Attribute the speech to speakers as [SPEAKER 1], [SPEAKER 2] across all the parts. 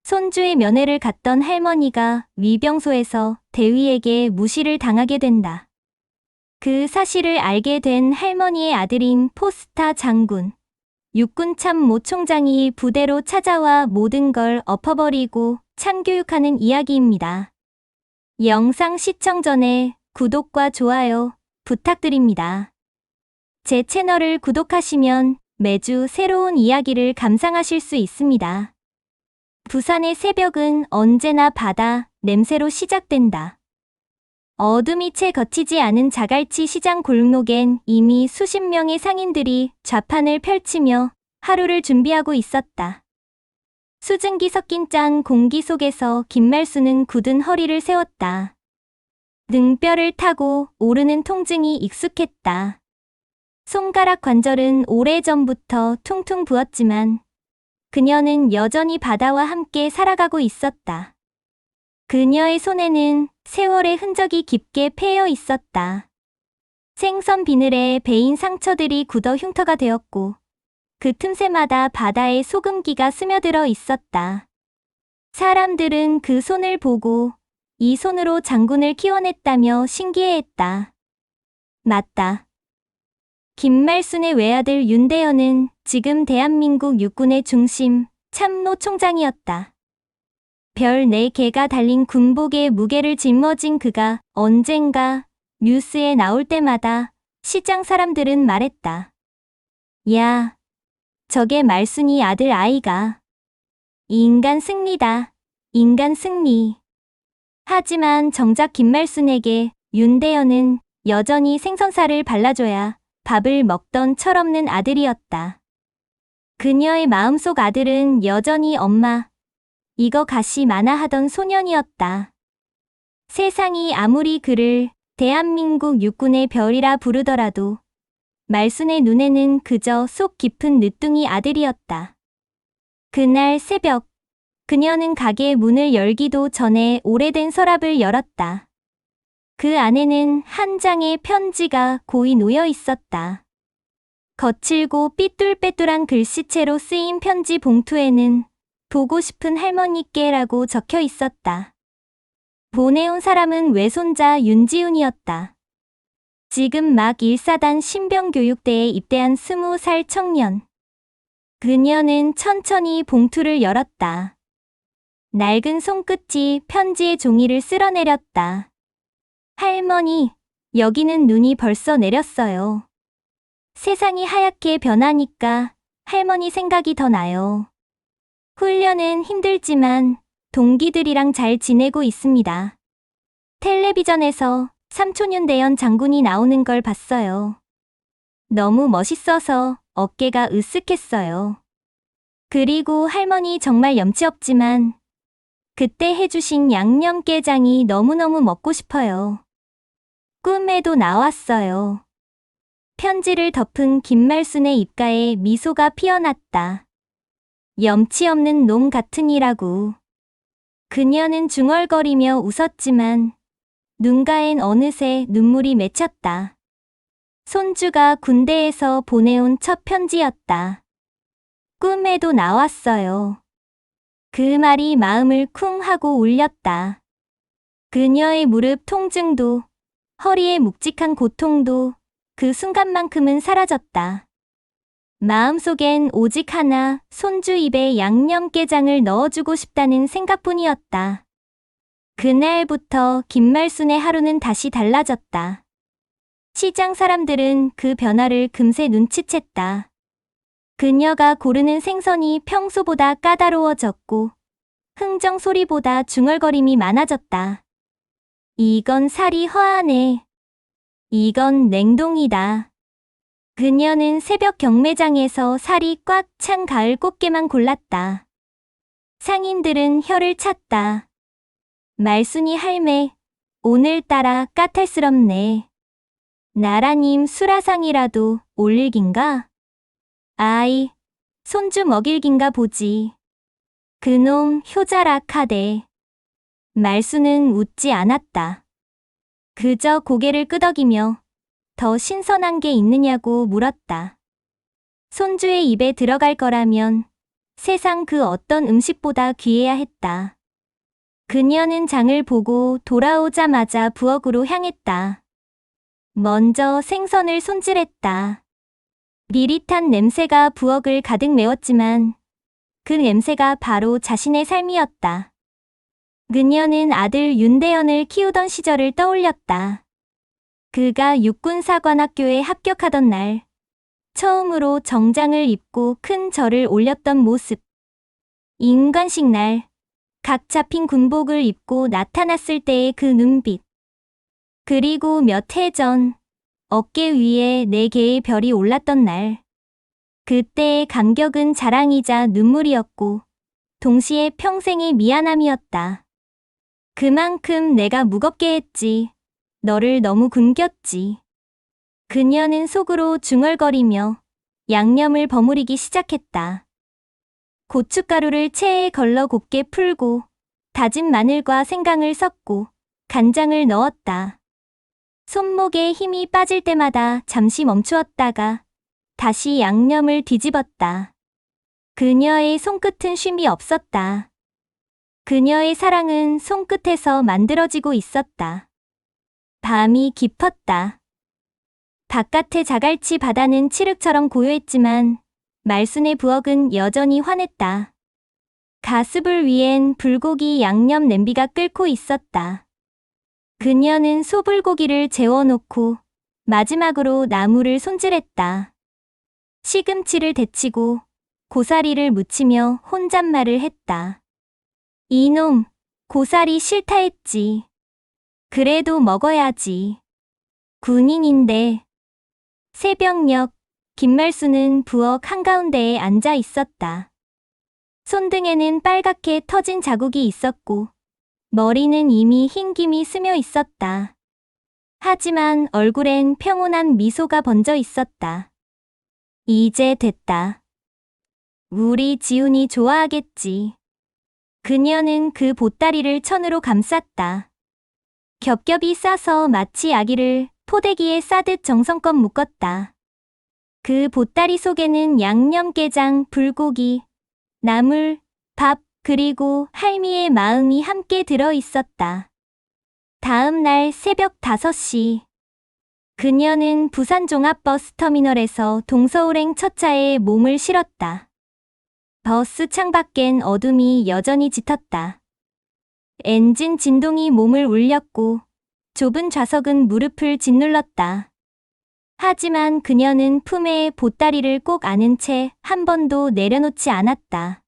[SPEAKER 1] 손주의 면회를 갔던 할머니가 위병소에서 대위에게 무시를 당하게 된다. 그 사실을 알게 된 할머니의 아들인 포스타 장군, 육군 참모 총장이 부대로 찾아와 모든 걸 엎어버리고 참교육하는 이야기입니다. 영상 시청 전에 구독과 좋아요 부탁드립니다. 제 채널을 구독하시면 매주 새로운 이야기를 감상하실 수 있습니다. 부산의 새벽은 언제나 바다 냄새로 시작된다. 어둠이 채 걷히지 않은 자갈치 시장 골목엔 이미 수십 명의 상인들이 좌판을 펼치며 하루를 준비하고 있었다. 수증기 섞인 짠 공기 속에서 김말수는 굳은 허리를 세웠다. 등뼈를 타고 오르는 통증이 익숙했다. 손가락 관절은 오래전부터 퉁퉁 부었지만 그녀는 여전히 바다와 함께 살아가고 있었다. 그녀의 손에는 세월의 흔적이 깊게 패여 있었다. 생선 비늘에 베인 상처들이 굳어 흉터가 되었고 그 틈새마다 바다의 소금기가 스며들어 있었다. 사람들은 그 손을 보고 이 손으로 장군을 키워냈다며 신기해했다. 맞다. 김말순의 외아들 윤대현은 지금 대한민국 육군의 중심, 참모 총장이었다. 별 4개가 달린 군복에 무게를 짊어진 그가 언젠가 뉴스에 나올 때마다 시장 사람들은 말했다. 야, 저게 말순이 아들 아이가. 인간 승리다. 인간 승리. 하지만 정작 김말순에게 윤대현은 여전히 생선살을 발라줘야 밥을 먹던 철없는 아들이었다. 그녀의 마음속 아들은 여전히 엄마, 이거 가시 마나 하던 소년이었다. 세상이 아무리 그를 대한민국 육군의 별이라 부르더라도 말순의 눈에는 그저 속 깊은 늦둥이 아들이었다. 그날 새벽, 그녀는 가게 문을 열기도 전에 오래된 서랍을 열었다. 그 안에는 한 장의 편지가 고이 놓여 있었다. 거칠고 삐뚤빼뚤한 글씨체로 쓰인 편지 봉투에는 보고 싶은 할머니께라고 적혀 있었다. 보내온 사람은 외손자 윤지훈이었다. 지금 막 1사단 신병교육대에 입대한 20살 청년. 그녀는 천천히 봉투를 열었다. 낡은 손끝이 편지의 종이를 쓸어내렸다. 할머니, 여기는 눈이 벌써 내렸어요. 세상이 하얗게 변하니까 할머니 생각이 더 나요. 훈련은 힘들지만 동기들이랑 잘 지내고 있습니다. 텔레비전에서 삼촌 윤대현 장군이 나오는 걸 봤어요. 너무 멋있어서 어깨가 으쓱했어요. 그리고 할머니 정말 염치 없지만 그때 해주신 양념게장이 너무너무 먹고 싶어요. 꿈에도 나왔어요. 편지를 덮은 김말순의 입가에 미소가 피어났다. 염치 없는 놈 같으니라고. 그녀는 중얼거리며 웃었지만 눈가엔 어느새 눈물이 맺혔다. 손주가 군대에서 보내온 첫 편지였다. 꿈에도 나왔어요. 그 말이 마음을 쿵 하고 울렸다. 그녀의 무릎 통증도 허리의 묵직한 고통도 그 순간만큼은 사라졌다. 마음속엔 오직 하나, 손주 입에 양념게장을 넣어주고 싶다는 생각뿐이었다. 그날부터 김말순의 하루는 다시 달라졌다. 시장 사람들은 그 변화를 금세 눈치챘다. 그녀가 고르는 생선이 평소보다 까다로워졌고 흥정 소리보다 중얼거림이 많아졌다. 이건 살이 허하네. 이건 냉동이다. 그녀는 새벽 경매장에서 살이 꽉 찬 가을 꽃게만 골랐다. 상인들은 혀를 찼다. 말순이 할매, 오늘따라 까탈스럽네. 나라님 수라상이라도 올릴긴가? 아이, 손주 먹일긴가 보지. 그놈 효자락하대. 말순은 웃지 않았다. 그저 고개를 끄덕이며 더 신선한 게 있느냐고 물었다. 손주의 입에 들어갈 거라면 세상 그 어떤 음식보다 귀해야 했다. 그녀는 장을 보고 돌아오자마자 부엌으로 향했다. 먼저 생선을 손질했다. 미릿한 냄새가 부엌을 가득 메웠지만 그 냄새가 바로 자신의 삶이었다. 그녀는 아들 윤대현을 키우던 시절을 떠올렸다. 그가 육군사관학교에 합격하던 날, 처음으로 정장을 입고 큰 절을 올렸던 모습. 인관식 날, 각 잡힌 군복을 입고 나타났을 때의 그 눈빛. 그리고 몇 해 전, 어깨 위에 4개의 별이 올랐던 날. 그때의 감격은 자랑이자 눈물이었고, 동시에 평생의 미안함이었다. 그만큼 내가 무겁게 했지. 너를 너무 굶겼지. 그녀는 속으로 중얼거리며 양념을 버무리기 시작했다. 고춧가루를 체에 걸러 곱게 풀고 다진 마늘과 생강을 섞고 간장을 넣었다. 손목에 힘이 빠질 때마다 잠시 멈추었다가 다시 양념을 뒤집었다. 그녀의 손끝은 쉼이 없었다. 그녀의 사랑은 손끝에서 만들어지고 있었다. 밤이 깊었다. 바깥의 자갈치 바다는 칠흑처럼 고요했지만 말순의 부엌은 여전히 환했다. 가스불 위엔 불고기 양념 냄비가 끓고 있었다. 그녀는 소불고기를 재워놓고 마지막으로 나물을 손질했다. 시금치를 데치고 고사리를 무치며 혼잣말을 했다. 이놈, 고사리 싫다 했지. 그래도 먹어야지. 군인인데. 새벽녘, 김말수는 부엌 한가운데에 앉아 있었다. 손등에는 빨갛게 터진 자국이 있었고 머리는 이미 흰김이 스며 있었다. 하지만 얼굴엔 평온한 미소가 번져 있었다. 이제 됐다. 우리 지훈이 좋아하겠지. 그녀는 그 보따리를 천으로 감쌌다. 겹겹이 싸서 마치 아기를 포대기에 싸듯 정성껏 묶었다. 그 보따리 속에는 양념게장, 불고기, 나물, 밥, 그리고 할미의 마음이 함께 들어 있었다. 다음 날 새벽 5시. 그녀는 부산 종합버스터미널에서 동서울행 첫 차에 몸을 실었다. 버스 창밖엔 어둠이 여전히 짙었다. 엔진 진동이 몸을 울렸고 좁은 좌석은 무릎을 짓눌렀다. 하지만 그녀는 품에 보따리를 꼭 안은 채 한 번도 내려놓지 않았다.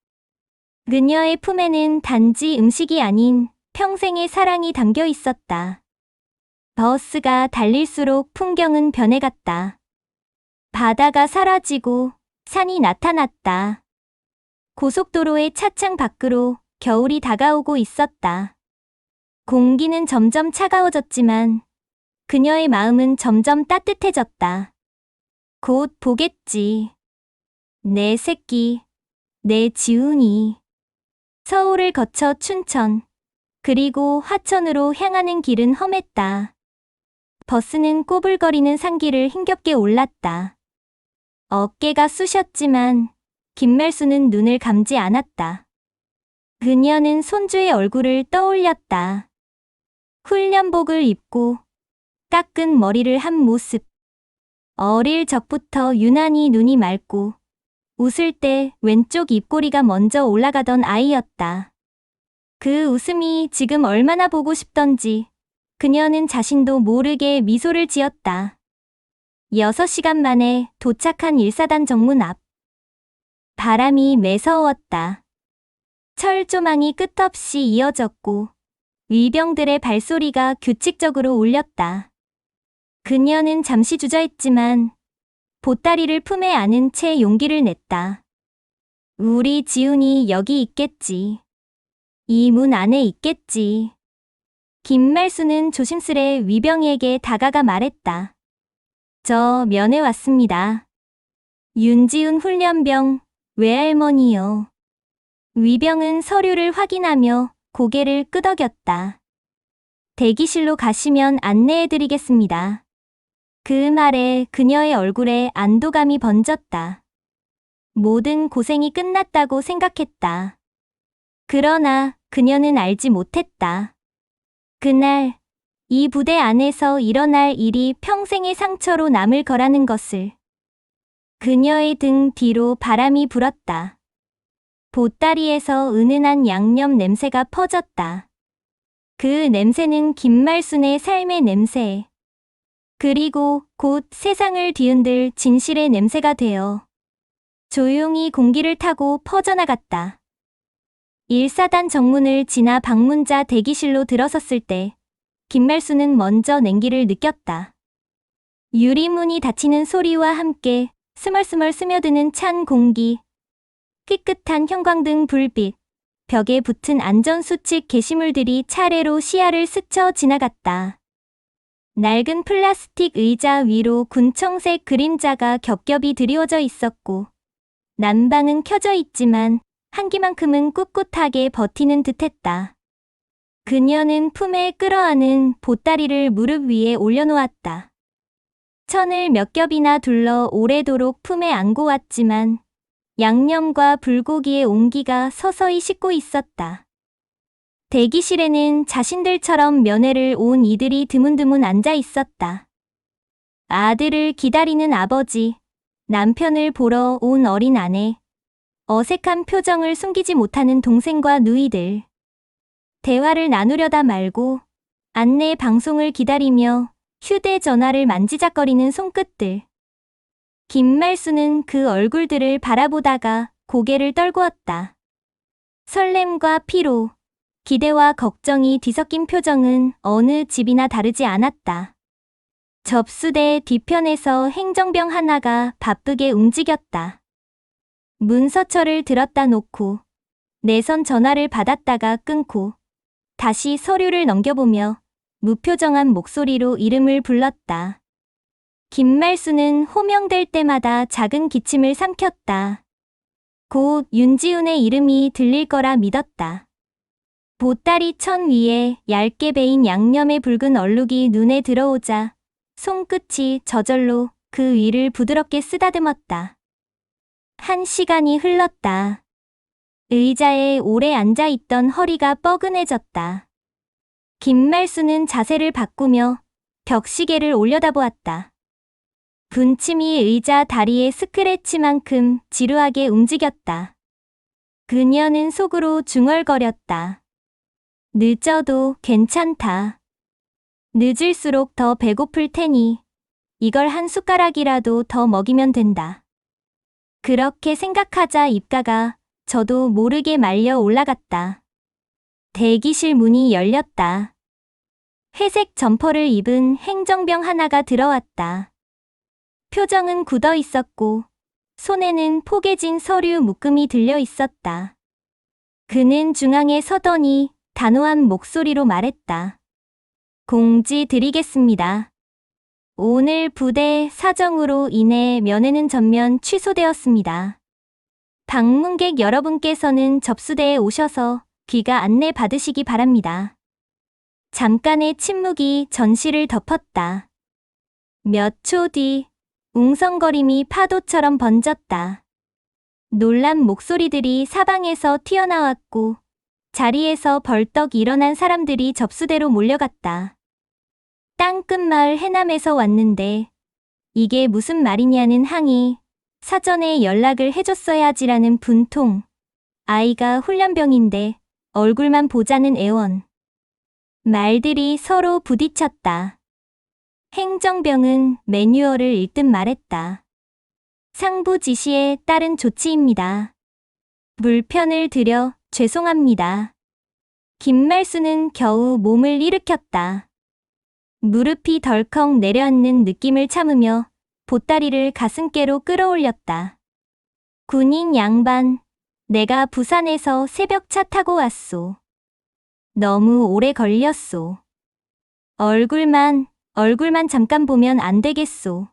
[SPEAKER 1] 그녀의 품에는 단지 음식이 아닌 평생의 사랑이 담겨 있었다. 버스가 달릴수록 풍경은 변해갔다. 바다가 사라지고 산이 나타났다. 고속도로의 차창 밖으로 겨울이 다가오고 있었다. 공기는 점점 차가워졌지만 그녀의 마음은 점점 따뜻해졌다. 곧 보겠지. 내 새끼, 내 지훈이. 서울을 거쳐 춘천, 그리고 화천으로 향하는 길은 험했다. 버스는 꼬불거리는 산길을 힘겹게 올랐다. 어깨가 쑤셨지만 김말수는 눈을 감지 않았다. 그녀는 손주의 얼굴을 떠올렸다. 훈련복을 입고 깎은 머리를 한 모습. 어릴 적부터 유난히 눈이 맑고 웃을 때 왼쪽 입꼬리가 먼저 올라가던 아이였다. 그 웃음이 지금 얼마나 보고 싶던지 그녀는 자신도 모르게 미소를 지었다. 6시간 만에 도착한 1사단 정문 앞. 바람이 매서웠다. 철조망이 끝없이 이어졌고 위병들의 발소리가 규칙적으로 울렸다. 그녀는 잠시 주저했지만 보따리를 품에 안은 채 용기를 냈다. 우리 지훈이 여기 있겠지. 이 문 안에 있겠지. 김말수는 조심스레 위병에게 다가가 말했다. 저 면회 왔습니다. 윤지훈 훈련병, 외할머니요. 위병은 서류를 확인하며 고개를 끄덕였다. 대기실로 가시면 안내해드리겠습니다. 그 말에 그녀의 얼굴에 안도감이 번졌다. 모든 고생이 끝났다고 생각했다. 그러나 그녀는 알지 못했다. 그날 이 부대 안에서 일어날 일이 평생의 상처로 남을 거라는 것을. 그녀의 등 뒤로 바람이 불었다. 보따리에서 은은한 양념 냄새가 퍼졌다. 그 냄새는 김말순의 삶의 냄새. 그리고 곧 세상을 뒤흔들 진실의 냄새가 되어 조용히 공기를 타고 퍼져나갔다. 1사단 정문을 지나 방문자 대기실로 들어섰을 때 김말순은 먼저 냉기를 느꼈다. 유리문이 닫히는 소리와 함께 스멀스멀 스며드는 찬 공기, 깨끗한 형광등 불빛, 벽에 붙은 안전수칙 게시물들이 차례로 시야를 스쳐 지나갔다. 낡은 플라스틱 의자 위로 군청색 그림자가 겹겹이 드리워져 있었고 난방은 켜져 있지만 한기만큼은 꿋꿋하게 버티는 듯했다. 그녀는 품에 끌어안은 보따리를 무릎 위에 올려놓았다. 천을 몇 겹이나 둘러 오래도록 품에 안고 왔지만 양념과 불고기의 온기가 서서히 식고 있었다. 대기실에는 자신들처럼 면회를 온 이들이 드문드문 앉아 있었다. 아들을 기다리는 아버지, 남편을 보러 온 어린 아내, 어색한 표정을 숨기지 못하는 동생과 누이들. 대화를 나누려다 말고 안내 방송을 기다리며 휴대전화를 만지작거리는 손끝들. 김말순은 그 얼굴들을 바라보다가 고개를 떨구었다. 설렘과 피로, 기대와 걱정이 뒤섞인 표정은 어느 집이나 다르지 않았다. 접수대 뒤편에서 행정병 하나가 바쁘게 움직였다. 문서철을 들었다 놓고 내선 전화를 받았다가 끊고 다시 서류를 넘겨보며 무표정한 목소리로 이름을 불렀다. 김말순은 호명될 때마다 작은 기침을 삼켰다. 곧 윤지훈의 이름이 들릴 거라 믿었다. 보따리 천 위에 얇게 베인 양념의 붉은 얼룩이 눈에 들어오자 손끝이 저절로 그 위를 부드럽게 쓰다듬었다. 1시간이 흘렀다. 의자에 오래 앉아있던 허리가 뻐근해졌다. 김말순은 자세를 바꾸며 벽시계를 올려다보았다. 분침이 의자 다리의 스크래치만큼 지루하게 움직였다. 그녀는 속으로 중얼거렸다. 늦어도 괜찮다. 늦을수록 더 배고플 테니 이걸 한 숟가락이라도 더 먹이면 된다. 그렇게 생각하자 입가가 저도 모르게 말려 올라갔다. 대기실 문이 열렸다. 회색 점퍼를 입은 행정병 하나가 들어왔다. 표정은 굳어 있었고 손에는 포개진 서류 묶음이 들려 있었다. 그는 중앙에 서더니 단호한 목소리로 말했다. 공지 드리겠습니다. 오늘 부대 사정으로 인해 면회는 전면 취소되었습니다. 방문객 여러분께서는 접수대에 오셔서 귀가 안내 받으시기 바랍니다. 잠깐의 침묵이 전시를 덮었다. 몇 초 뒤 웅성거림이 파도처럼 번졌다. 놀란 목소리들이 사방에서 튀어나왔고 자리에서 벌떡 일어난 사람들이 접수대로 몰려갔다. 땅끝마을 해남에서 왔는데 이게 무슨 말이냐는 항의, 사전에 연락을 해줬어야지라는 분통, 아이가 훈련병인데 얼굴만 보자는 애원. 말들이 서로 부딪혔다. 행정병은 매뉴얼을 읽듯 말했다. 상부 지시에 따른 조치입니다. 물편을 드려 죄송합니다. 김말순은 겨우 몸을 일으켰다. 무릎이 덜컥 내려앉는 느낌을 참으며 보따리를 가슴께로 끌어올렸다. 군인 양반, 내가 부산에서 새벽차 타고 왔소. 너무 오래 걸렸소. 얼굴만 잠깐 보면 안 되겠소.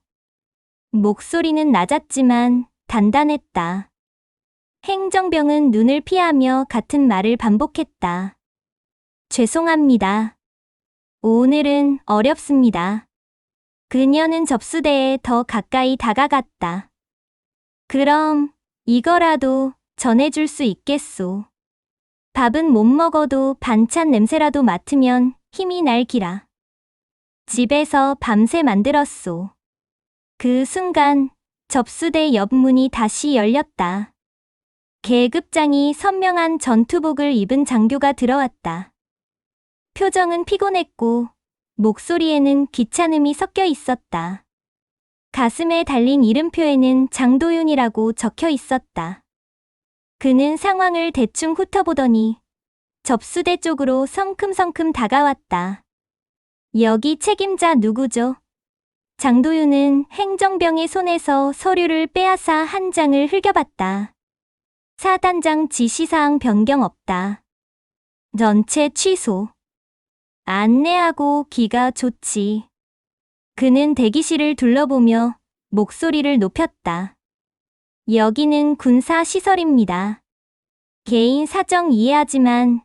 [SPEAKER 1] 목소리는 낮았지만 단단했다. 행정병은 눈을 피하며 같은 말을 반복했다. 죄송합니다. 오늘은 어렵습니다. 그녀는 접수대에 더 가까이 다가갔다. 그럼 이거라도 전해줄 수 있겠소. 밥은 못 먹어도 반찬 냄새라도 맡으면 힘이 날 기라. 집에서 밤새 만들었소. 그 순간 접수대 옆 문이 다시 열렸다. 계급장이 선명한 전투복을 입은 장교가 들어왔다. 표정은 피곤했고 목소리에는 귀찮음이 섞여 있었다. 가슴에 달린 이름표에는 장도윤이라고 적혀 있었다. 그는 상황을 대충 훑어보더니 접수대 쪽으로 성큼성큼 다가왔다. 여기 책임자 누구죠? 장도윤은 행정병의 손에서 서류를 빼앗아 한 장을 흘겨봤다. 사단장 지시사항 변경 없다. 전체 취소. 안내하고 기가 좋지. 그는 대기실을 둘러보며 목소리를 높였다. 여기는 군사시설입니다. 개인 사정 이해하지만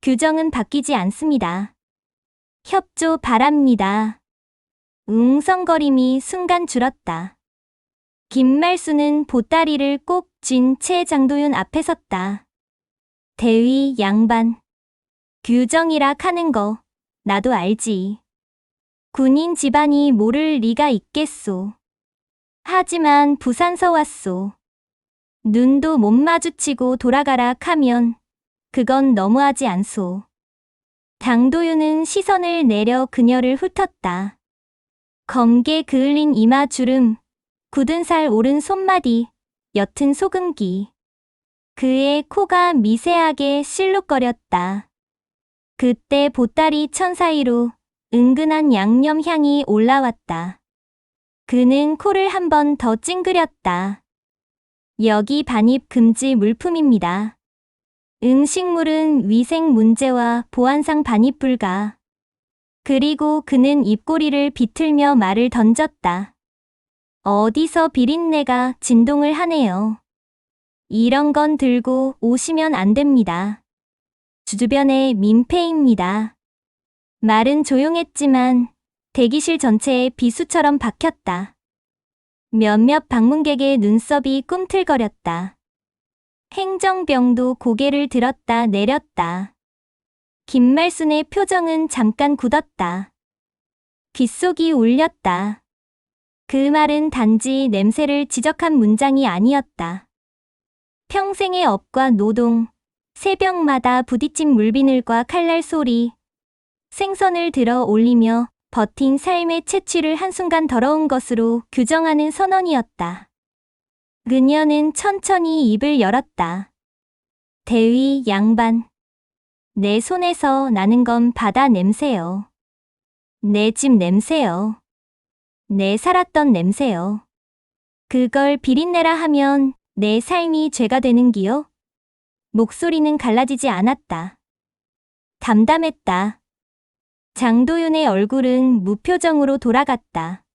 [SPEAKER 1] 규정은 바뀌지 않습니다. 협조 바랍니다. 웅성거림이 순간 줄었다. 김말수는 보따리를 꼭 쥔 채 장도윤 앞에 섰다. 대위 양반. 규정이라 하는 거 나도 알지. 군인 집안이 모를 리가 있겠소. 하지만 부산서 왔소. 눈도 못 마주치고 돌아가라 하면 그건 너무하지 않소. 장도윤은 시선을 내려 그녀를 훑었다. 검게 그을린 이마 주름, 굳은 살 오른 손마디, 옅은 소금기. 그의 코가 미세하게 실룩거렸다. 그때 보따리 천 사이로 은근한 양념 향이 올라왔다. 그는 코를 한 번 더 찡그렸다. 여기 반입 금지 물품입니다. 음식물은 위생 문제와 보안상 반입 불가. 그리고 그는 입꼬리를 비틀며 말을 던졌다. 어디서 비린내가 진동을 하네요. 이런 건 들고 오시면 안 됩니다. 주변에 민폐입니다. 말은 조용했지만 대기실 전체에 비수처럼 박혔다. 몇몇 방문객의 눈썹이 꿈틀거렸다. 행정병도 고개를 들었다 내렸다. 김말순의 표정은 잠깐 굳었다. 귓속이 울렸다. 그 말은 단지 냄새를 지적한 문장이 아니었다. 평생의 업과 노동, 새벽마다 부딪힌 물비늘과 칼날 소리, 생선을 들어 올리며 버틴 삶의 채취를 한순간 더러운 것으로 규정하는 선언이었다. 그녀는 천천히 입을 열었다. 대위 양반. 내 손에서 나는 건 바다 냄새요. 내 집 냄새요. 내 살았던 냄새요. 그걸 비린내라 하면 내 삶이 죄가 되는기요? 목소리는 갈라지지 않았다. 담담했다. 장도윤의 얼굴은 무표정으로 돌아갔다.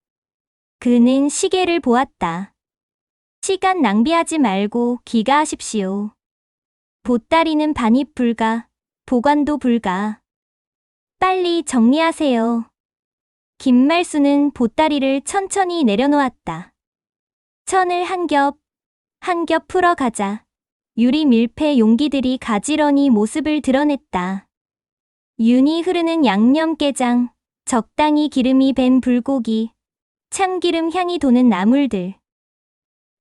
[SPEAKER 1] 그는 시계를 보았다. 시간 낭비하지 말고 귀가하십시오. 보따리는 반입 불가, 보관도 불가. 빨리 정리하세요. 김말수는 보따리를 천천히 내려놓았다. 천을 한 겹 풀어가자. 유리 밀폐 용기들이 가지런히 모습을 드러냈다. 윤이 흐르는 양념게장, 적당히 기름이 밴 불고기, 참기름 향이 도는 나물들.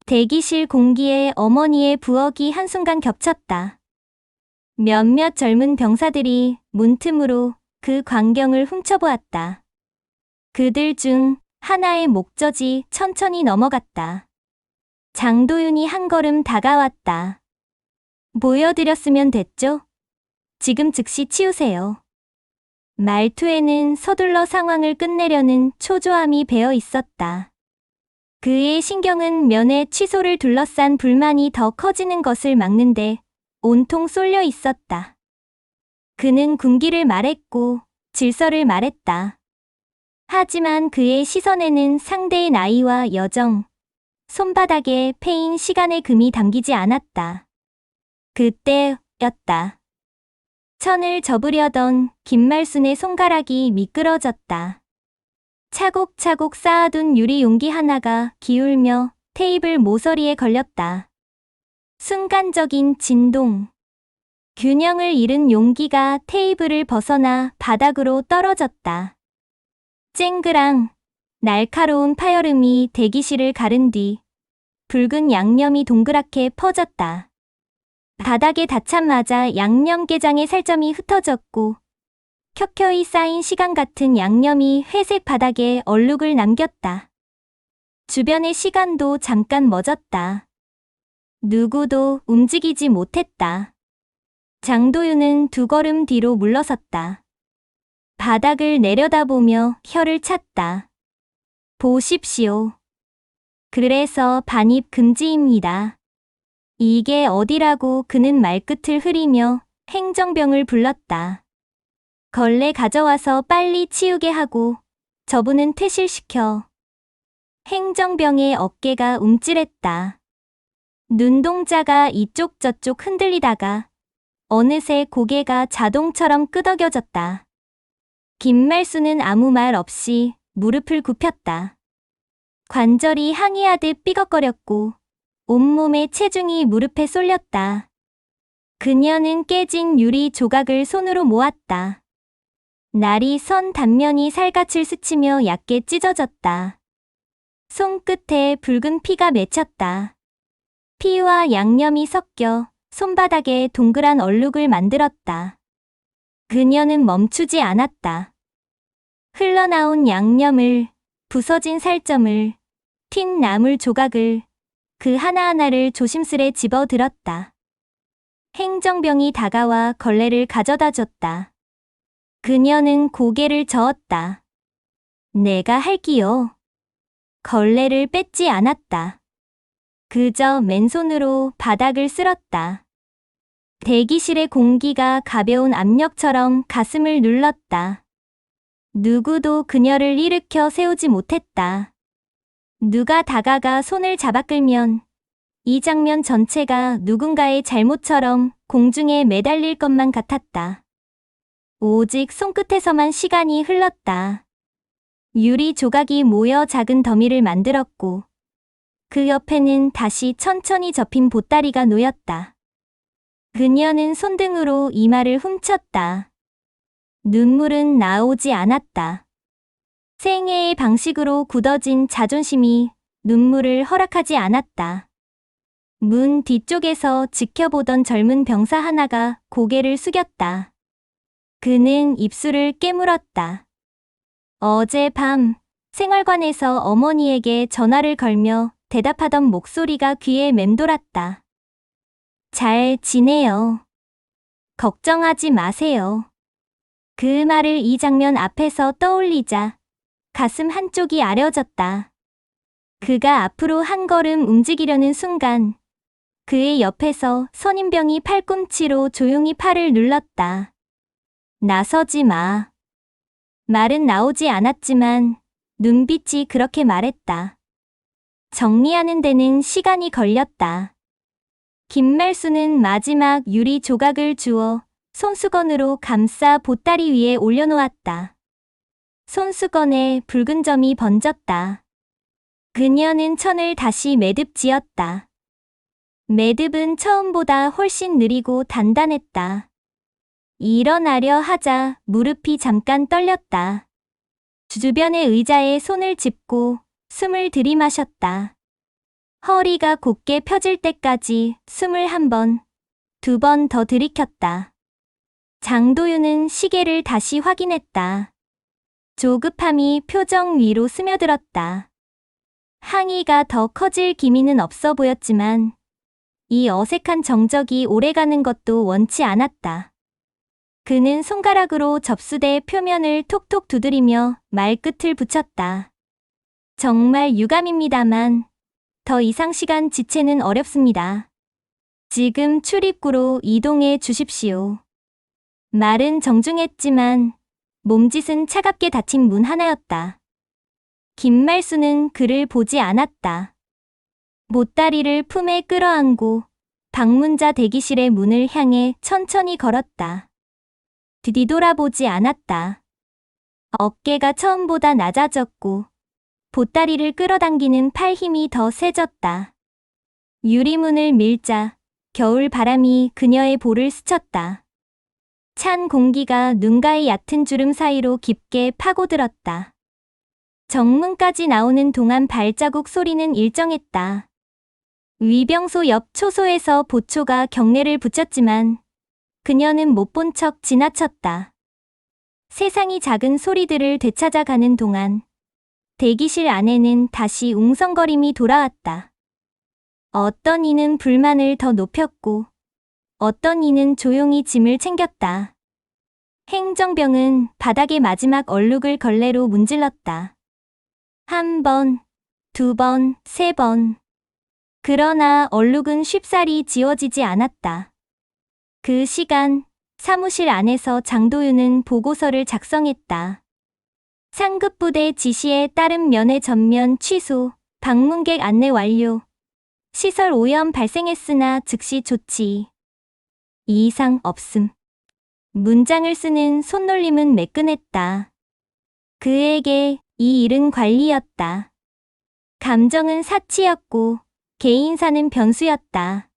[SPEAKER 1] 대기실 공기에 어머니의 부엌이 한순간 겹쳤다. 몇몇 젊은 병사들이 문틈으로 그 광경을 훔쳐보았다. 그들 중 하나의 목젖이 천천히 넘어갔다. 장도윤이 한 걸음 다가왔다. 보여드렸으면 됐죠? 지금 즉시 치우세요. 말투에는 서둘러 상황을 끝내려는 초조함이 배어 있었다. 그의 신경은 면회 취소를 둘러싼 불만이 더 커지는 것을 막는데 온통 쏠려 있었다. 그는 군기를 말했고 질서를 말했다. 하지만 그의 시선에는 상대의 나이와 여정, 손바닥에 패인 시간의 금이 담기지 않았다. 그때였다. 천을 접으려던 김말순의 손가락이 미끄러졌다. 차곡차곡 쌓아둔 유리 용기 하나가 기울며 테이블 모서리에 걸렸다. 순간적인 진동. 균형을 잃은 용기가 테이블을 벗어나 바닥으로 떨어졌다. 쨍그랑 날카로운 파열음이 대기실을 가른 뒤 붉은 양념이 동그랗게 퍼졌다. 바닥에 닿자마자 양념게장의 살점이 흩어졌고 켜켜이 쌓인 시간 같은 양념이 회색 바닥에 얼룩을 남겼다. 주변의 시간도 잠깐 멎었다. 누구도 움직이지 못했다. 장도윤은 2걸음 뒤로 물러섰다. 바닥을 내려다보며 혀를 찼다. 보십시오. 그래서 반입 금지입니다. 이게 어디라고 그는 말끝을 흐리며 행정병을 불렀다. 걸레 가져와서 빨리 치우게 하고 저분은 퇴실시켜. 행정병의 어깨가 움찔했다. 눈동자가 이쪽 저쪽 흔들리다가 어느새 고개가 자동처럼 끄덕여졌다. 김말수는 아무 말 없이 무릎을 굽혔다. 관절이 항의하듯 삐걱거렸고 온몸의 체중이 무릎에 쏠렸다. 그녀는 깨진 유리 조각을 손으로 모았다. 날이 선 단면이 살갗을 스치며 얕게 찢어졌다. 손끝에 붉은 피가 맺혔다. 피와 양념이 섞여 손바닥에 동그란 얼룩을 만들었다. 그녀는 멈추지 않았다. 흘러나온 양념을, 부서진 살점을, 튄 나물 조각을 그 하나하나를 조심스레 집어들었다. 행정병이 다가와 걸레를 가져다 줬다. 그녀는 고개를 저었다. 내가 할기요. 걸레를 뺏지 않았다. 그저 맨손으로 바닥을 쓸었다. 대기실의 공기가 가벼운 압력처럼 가슴을 눌렀다. 누구도 그녀를 일으켜 세우지 못했다. 누가 다가가 손을 잡아 끌면 이 장면 전체가 누군가의 잘못처럼 공중에 매달릴 것만 같았다. 오직 손끝에서만 시간이 흘렀다. 유리 조각이 모여 작은 더미를 만들었고 그 옆에는 다시 천천히 접힌 보따리가 놓였다. 그녀는 손등으로 이마를 훔쳤다. 눈물은 나오지 않았다. 생애의 방식으로 굳어진 자존심이 눈물을 허락하지 않았다. 문 뒤쪽에서 지켜보던 젊은 병사 하나가 고개를 숙였다. 그는 입술을 깨물었다. 어젯밤 생활관에서 어머니에게 전화를 걸며 대답하던 목소리가 귀에 맴돌았다. 잘 지내요. 걱정하지 마세요. 그 말을 이 장면 앞에서 떠올리자 가슴 한쪽이 아려졌다. 그가 앞으로 한 걸음 움직이려는 순간 그의 옆에서 선임병이 팔꿈치로 조용히 팔을 눌렀다. 나서지 마. 말은 나오지 않았지만 눈빛이 그렇게 말했다. 정리하는 데는 시간이 걸렸다. 김말수는 마지막 유리 조각을 주워 손수건으로 감싸 보따리 위에 올려놓았다. 손수건에 붉은 점이 번졌다. 그녀는 천을 다시 매듭 지었다. 매듭은 처음보다 훨씬 느리고 단단했다. 일어나려 하자 무릎이 잠깐 떨렸다. 주변의 의자에 손을 짚고 숨을 들이마셨다. 허리가 곧게 펴질 때까지 숨을 1번, 2번 더 들이켰다. 장도윤은 시계를 다시 확인했다. 조급함이 표정 위로 스며들었다. 항의가 더 커질 기미는 없어 보였지만 이 어색한 정적이 오래가는 것도 원치 않았다. 그는 손가락으로 접수대 표면을 톡톡 두드리며 말끝을 붙였다. 정말 유감입니다만 더 이상 시간 지체는 어렵습니다. 지금 출입구로 이동해 주십시오. 말은 정중했지만 몸짓은 차갑게 닫힌 문 하나였다. 김말수는 그를 보지 않았다. 보따리를 품에 끌어안고 방문자 대기실의 문을 향해 천천히 걸었다. 뒤돌아보지 않았다. 어깨가 처음보다 낮아졌고 보따리를 끌어당기는 팔 힘이 더 세졌다. 유리문을 밀자 겨울 바람이 그녀의 볼을 스쳤다. 찬 공기가 눈가의 얕은 주름 사이로 깊게 파고들었다. 정문까지 나오는 동안 발자국 소리는 일정했다. 위병소 옆 초소에서 보초가 경례를 붙였지만 그녀는 못 본 척 지나쳤다. 세상이 작은 소리들을 되찾아가는 동안 대기실 안에는 다시 웅성거림이 돌아왔다. 어떤 이는 불만을 더 높였고 어떤 이는 조용히 짐을 챙겼다. 행정병은 바닥에 마지막 얼룩을 걸레로 문질렀다. 1번, 2번, 3번. 그러나 얼룩은 쉽사리 지워지지 않았다. 그 시간 사무실 안에서 장도윤은 보고서를 작성했다. 상급부대 지시에 따른 면회 전면 취소, 방문객 안내 완료. 시설 오염 발생했으나 즉시 조치. 이상 없음. 문장을 쓰는 손놀림은 매끈했다. 그에게 이 일은 관리였다. 감정은 사치였고 개인사는 변수였다.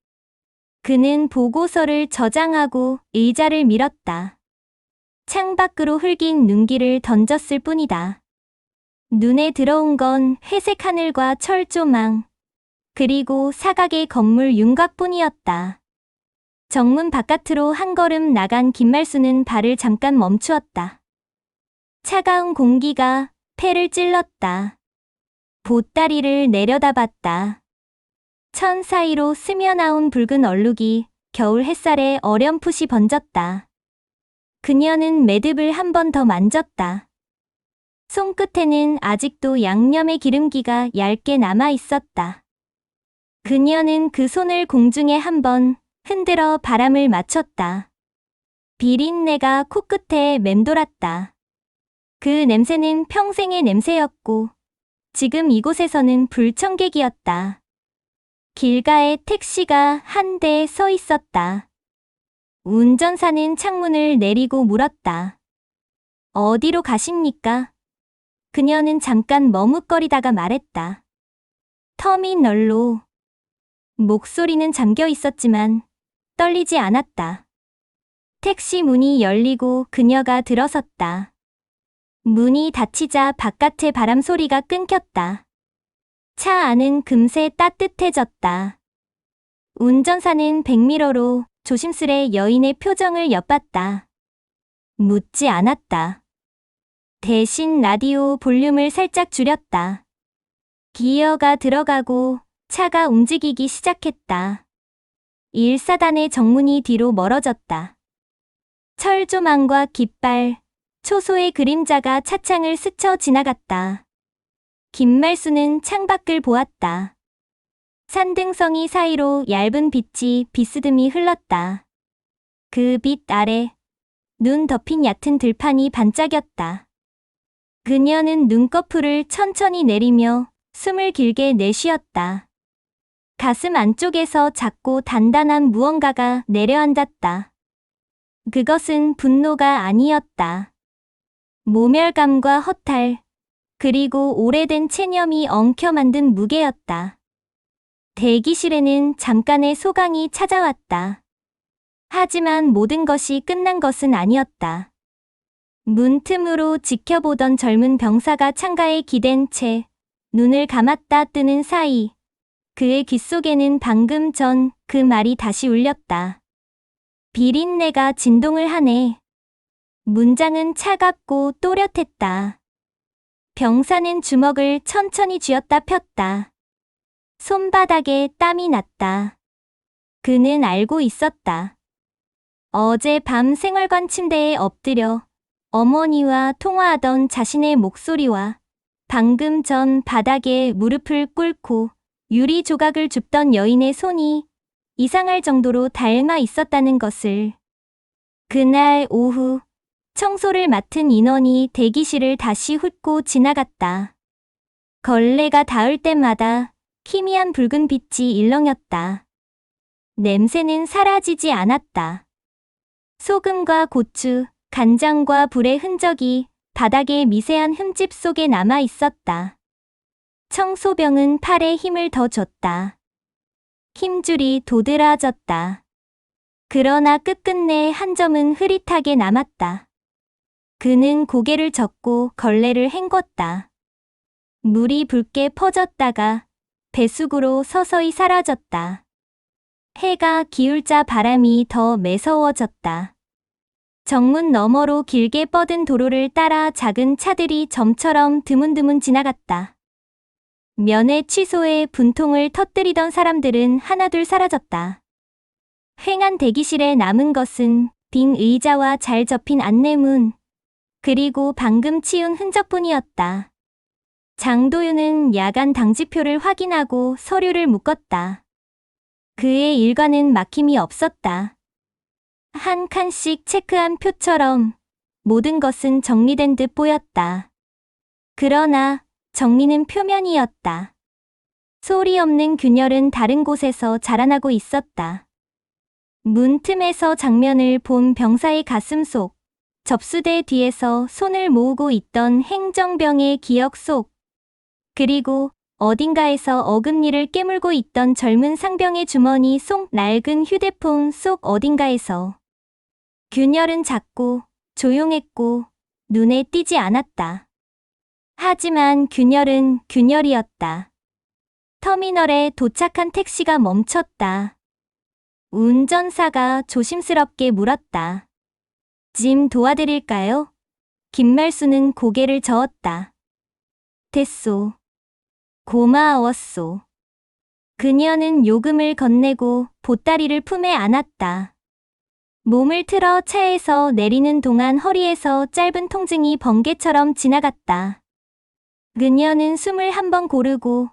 [SPEAKER 1] 그는 보고서를 저장하고 의자를 밀었다. 창밖으로 흙인 눈길을 던졌을 뿐이다. 눈에 들어온 건 회색 하늘과 철조망, 그리고 사각의 건물 윤곽뿐이었다. 정문 바깥으로 한 걸음 나간 김말수는 발을 잠깐 멈추었다. 차가운 공기가 폐를 찔렀다. 보따리를 내려다봤다. 천 사이로 스며나온 붉은 얼룩이 겨울 햇살에 어렴풋이 번졌다. 그녀는 매듭을 한 번 더 만졌다. 손끝에는 아직도 양념의 기름기가 얇게 남아 있었다. 그녀는 그 손을 공중에 한 번 흔들어 바람을 맞췄다. 비린내가 코끝에 맴돌았다. 그 냄새는 평생의 냄새였고 지금 이곳에서는 불청객이었다. 길가에 택시가 한 대 서 있었다. 운전사는 창문을 내리고 물었다. 어디로 가십니까? 그녀는 잠깐 머뭇거리다가 말했다. 터미널로. 목소리는 잠겨 있었지만 떨리지 않았다. 택시 문이 열리고 그녀가 들어섰다. 문이 닫히자 바깥의 바람 소리가 끊겼다. 차 안은 금세 따뜻해졌다. 운전사는 백미러로 조심스레 여인의 표정을 엿봤다. 묻지 않았다. 대신 라디오 볼륨을 살짝 줄였다. 기어가 들어가고 차가 움직이기 시작했다. 1사단의 정문이 뒤로 멀어졌다. 철조망과 깃발, 초소의 그림자가 차창을 스쳐 지나갔다. 김말수는 창밖을 보았다. 산등성이 사이로 얇은 빛이 비스듬히 흘렀다. 그 빛 아래 눈 덮인 얕은 들판이 반짝였다. 그녀는 눈꺼풀을 천천히 내리며 숨을 길게 내쉬었다. 가슴 안쪽에서 작고 단단한 무언가가 내려앉았다. 그것은 분노가 아니었다. 모멸감과 허탈, 그리고 오래된 체념이 엉켜 만든 무게였다. 대기실에는 잠깐의 소강이 찾아왔다. 하지만 모든 것이 끝난 것은 아니었다. 문틈으로 지켜보던 젊은 병사가 창가에 기댄 채 눈을 감았다 뜨는 사이 그의 귓속에는 방금 전 그 말이 다시 울렸다. 비린내가 진동을 하네. 문장은 차갑고 또렷했다. 병사는 주먹을 천천히 쥐었다 폈다. 손바닥에 땀이 났다. 그는 알고 있었다. 어제 밤 생활관 침대에 엎드려 어머니와 통화하던 자신의 목소리와 방금 전 바닥에 무릎을 꿇고 유리 조각을 줍던 여인의 손이 이상할 정도로 닮아 있었다는 것을. 그날 오후 청소를 맡은 인원이 대기실을 다시 훑고 지나갔다. 걸레가 닿을 때마다 희미한 붉은 빛이 일렁였다. 냄새는 사라지지 않았다. 소금과 고추, 간장과 불의 흔적이 바닥의 미세한 흠집 속에 남아 있었다. 청소병은 팔에 힘을 더 줬다. 힘줄이 도드라졌다. 그러나 끝끝내 한 점은 흐릿하게 남았다. 그는 고개를 젓고 걸레를 헹궜다. 물이 붉게 퍼졌다가 뱃속으로 서서히 사라졌다. 해가 기울자 바람이 더 매서워졌다. 정문 너머로 길게 뻗은 도로를 따라 작은 차들이 점처럼 드문드문 지나갔다. 면회 취소에 분통을 터뜨리던 사람들은 하나둘 사라졌다. 휑한 대기실에 남은 것은 빈 의자와 잘 접힌 안내문, 그리고 방금 치운 흔적뿐이었다. 장도윤은 야간 당직표를 확인하고 서류를 묶었다. 그의 일과는 막힘이 없었다. 한 칸씩 체크한 표처럼 모든 것은 정리된 듯 보였다. 그러나 정리는 표면이었다. 소리 없는 균열은 다른 곳에서 자라나고 있었다. 문틈에서 장면을 본 병사의 가슴속, 접수대 뒤에서 손을 모으고 있던 행정병의 기억 속, 그리고 어딘가에서 어금니를 깨물고 있던 젊은 상병의 주머니 속, 낡은 휴대폰 속 어딘가에서. 균열은 작고 조용했고 눈에 띄지 않았다. 하지만 균열은 균열이었다. 터미널에 도착한 택시가 멈췄다. 운전사가 조심스럽게 물었다. 짐 도와드릴까요? 김말수는 고개를 저었다. 됐소. 고마웠소. 그녀는 요금을 건네고 보따리를 품에 안았다. 몸을 틀어 차에서 내리는 동안 허리에서 짧은 통증이 번개처럼 지나갔다. 그녀는 숨을 한 번 고르고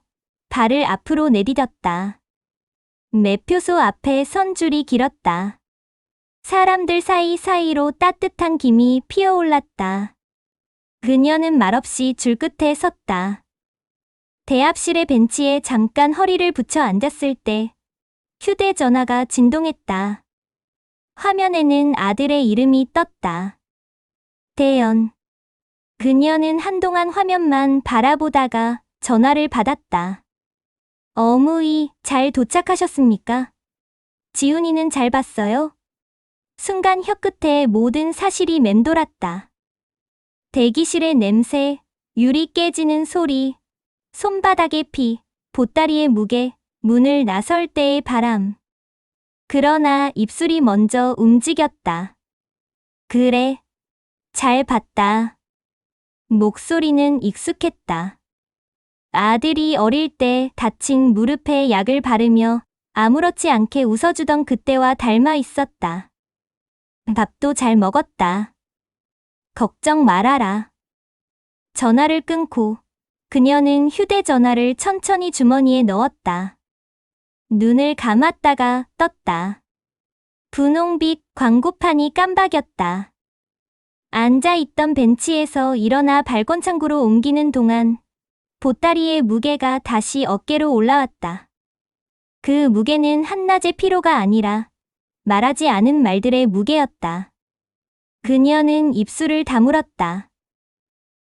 [SPEAKER 1] 발을 앞으로 내디뎠다. 매표소 앞에 선 줄이 길었다. 사람들 사이사이로 따뜻한 김이 피어올랐다. 그녀는 말없이 줄 끝에 섰다. 대합실의 벤치에 잠깐 허리를 붙여 앉았을 때 휴대전화가 진동했다. 화면에는 아들의 이름이 떴다. 대연. 그녀는 한동안 화면만 바라보다가 전화를 받았다. 어머니, 잘 도착하셨습니까? 지훈이는 잘 봤어요? 순간 혀끝에 모든 사실이 맴돌았다. 대기실의 냄새, 유리 깨지는 소리, 손바닥의 피, 보따리의 무게, 문을 나설 때의 바람. 그러나 입술이 먼저 움직였다. 그래, 잘 봤다. 목소리는 익숙했다. 아들이 어릴 때 다친 무릎에 약을 바르며 아무렇지 않게 웃어주던 그때와 닮아 있었다. 밥도 잘 먹었다. 걱정 말아라. 전화를 끊고 그녀는 휴대전화를 천천히 주머니에 넣었다. 눈을 감았다가 떴다. 분홍빛 광고판이 깜박였다. 앉아있던 벤치에서 일어나 발권 창구로 옮기는 동안 보따리의 무게가 다시 어깨로 올라왔다. 그 무게는 한낮의 피로가 아니라 말하지 않은 말들의 무게였다. 그녀는 입술을 다물었다.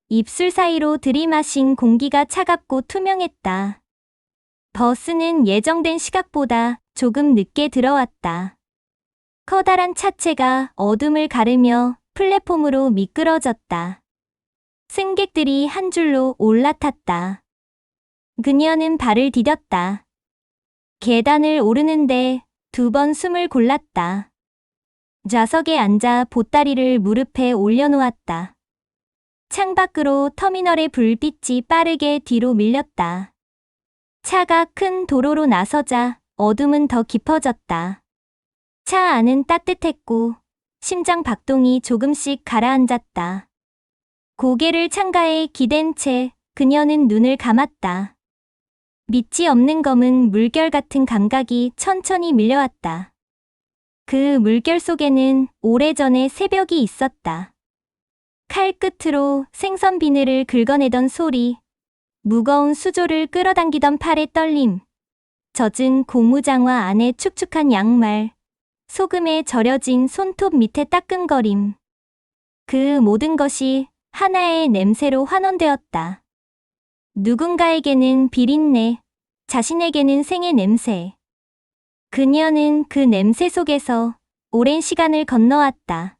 [SPEAKER 1] 입술 사이로 들이마신 공기가 차갑고 투명했다. 버스는 예정된 시각보다 조금 늦게 들어왔다. 커다란 차체가 어둠을 가르며 플랫폼으로 미끄러졌다. 승객들이 한 줄로 올라탔다. 그녀는 발을 디뎠다. 계단을 오르는데 2번 숨을 골랐다. 좌석에 앉아 보따리를 무릎에 올려놓았다. 창밖으로 터미널의 불빛이 빠르게 뒤로 밀렸다. 차가 큰 도로로 나서자 어둠은 더 깊어졌다. 차 안은 따뜻했고 심장 박동이 조금씩 가라앉았다. 고개를 창가에 기댄 채 그녀는 눈을 감았다. 밑이 없는 검은 물결 같은 감각이 천천히 밀려왔다. 그 물결 속에는 오래전의 새벽이 있었다. 칼끝으로 생선 비늘을 긁어내던 소리, 무거운 수조를 끌어당기던 팔의 떨림, 젖은 고무장화 안에 축축한 양말, 소금에 절여진 손톱 밑에 따끔거림. 그 모든 것이 하나의 냄새로 환원되었다. 누군가에게는 비린내, 자신에게는 생의 냄새. 그녀는 그 냄새 속에서 오랜 시간을 건너왔다.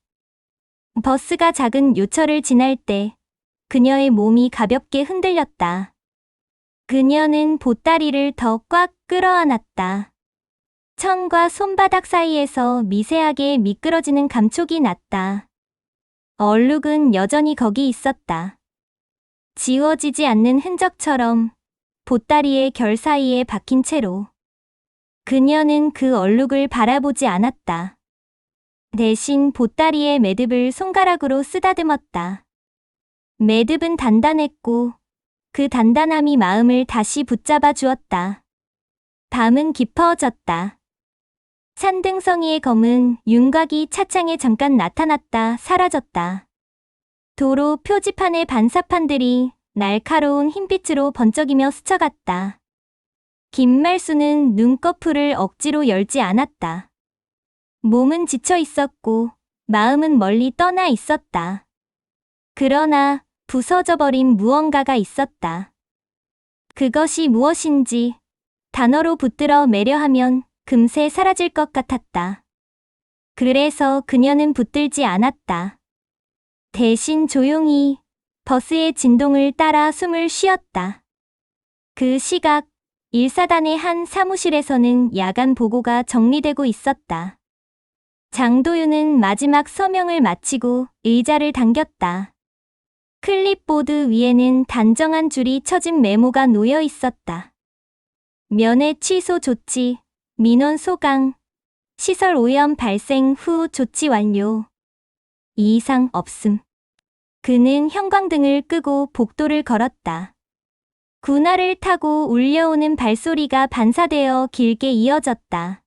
[SPEAKER 1] 버스가 작은 요철을 지날 때 그녀의 몸이 가볍게 흔들렸다. 그녀는 보따리를 더 꽉 끌어안았다. 천과 손바닥 사이에서 미세하게 미끄러지는 감촉이 났다. 얼룩은 여전히 거기 있었다. 지워지지 않는 흔적처럼 보따리의 결 사이에 박힌 채로. 그녀는 그 얼룩을 바라보지 않았다. 대신 보따리의 매듭을 손가락으로 쓰다듬었다. 매듭은 단단했고 그 단단함이 마음을 다시 붙잡아 주었다. 밤은 깊어졌다. 산등성이의 검은 윤곽이 차창에 잠깐 나타났다 사라졌다. 도로 표지판의 반사판들이 날카로운 흰빛으로 번쩍이며 스쳐갔다. 김말수는 눈꺼풀을 억지로 열지 않았다. 몸은 지쳐 있었고 마음은 멀리 떠나 있었다. 그러나 부서져버린 무언가가 있었다. 그것이 무엇인지 단어로 붙들어 매려 하면 금세 사라질 것 같았다. 그래서 그녀는 붙들지 않았다. 대신 조용히 버스의 진동을 따라 숨을 쉬었다. 그 시각 1사단의 한 사무실에서는 야간 보고가 정리되고 있었다. 장도윤은 마지막 서명을 마치고 의자를 당겼다. 클립보드 위에는 단정한 줄이 쳐진 메모가 놓여 있었다. 면회 취소 조치, 민원 소강, 시설 오염 발생 후 조치 완료. 이상 없음. 그는 형광등을 끄고 복도를 걸었다. 군화를 타고 울려오는 발소리가 반사되어 길게 이어졌다.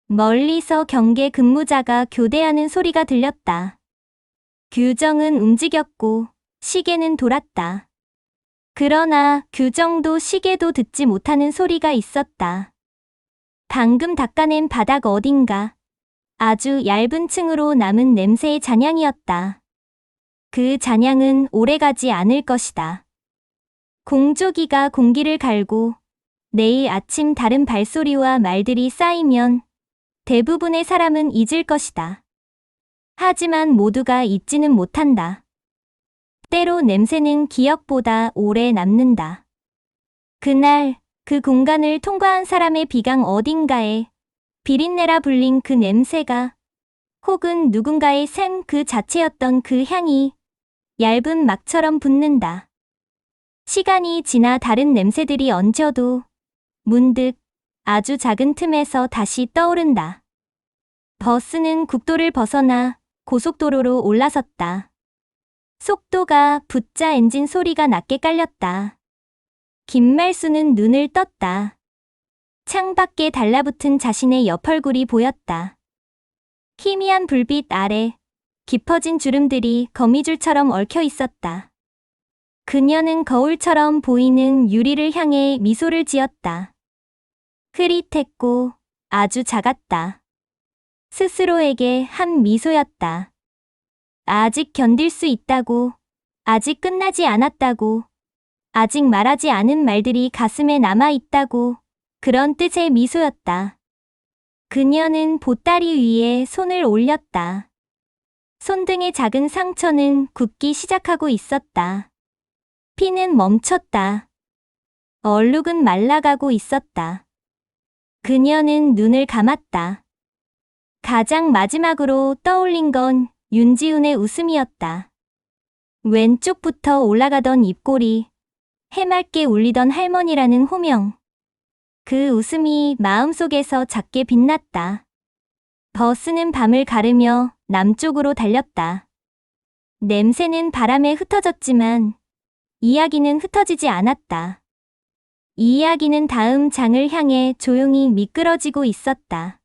[SPEAKER 1] 멀리서 경계 근무자가 교대하는 소리가 들렸다. 규정은 움직였고 시계는 돌았다. 그러나 규정도 시계도 듣지 못하는 소리가 있었다. 방금 닦아낸 바닥 어딘가 아주 얇은 층으로 남은 냄새의 잔향이었다. 그 잔향은 오래가지 않을 것이다. 공조기가 공기를 갈고 내일 아침 다른 발소리와 말들이 쌓이면 대부분의 사람은 잊을 것이다. 하지만 모두가 잊지는 못한다. 때로 냄새는 기억보다 오래 남는다. 그날 그 공간을 통과한 사람의 비강 어딘가에 비린내라 불린 그 냄새가 혹은 누군가의 샘 그 자체였던 그 향이 얇은 막처럼 붙는다. 시간이 지나 다른 냄새들이 얹혀도 문득 아주 작은 틈에서 다시 떠오른다. 버스는 국도를 벗어나 고속도로로 올라섰다. 속도가 붙자 엔진 소리가 낮게 깔렸다. 김말수는 눈을 떴다. 창밖에 달라붙은 자신의 옆얼굴이 보였다. 희미한 불빛 아래 깊어진 주름들이 거미줄처럼 얽혀 있었다. 그녀는 거울처럼 보이는 유리를 향해 미소를 지었다. 흐릿했고 아주 작았다. 스스로에게 한 미소였다. 아직 견딜 수 있다고, 아직 끝나지 않았다고, 아직 말하지 않은 말들이 가슴에 남아 있다고, 그런 뜻의 미소였다. 그녀는 보따리 위에 손을 올렸다. 손등의 작은 상처는 굽기 시작하고 있었다. 피는 멈췄다. 얼룩은 말라가고 있었다. 그녀는 눈을 감았다. 가장 마지막으로 떠올린 건 윤지훈의 웃음이었다. 왼쪽부터 올라가던 입꼬리, 해맑게 울리던 할머니라는 호명. 그 웃음이 마음속에서 작게 빛났다. 버스는 밤을 가르며 남쪽으로 달렸다. 냄새는 바람에 흩어졌지만 이야기는 흩어지지 않았다. 이야기는 다음 장을 향해 조용히 미끄러지고 있었다.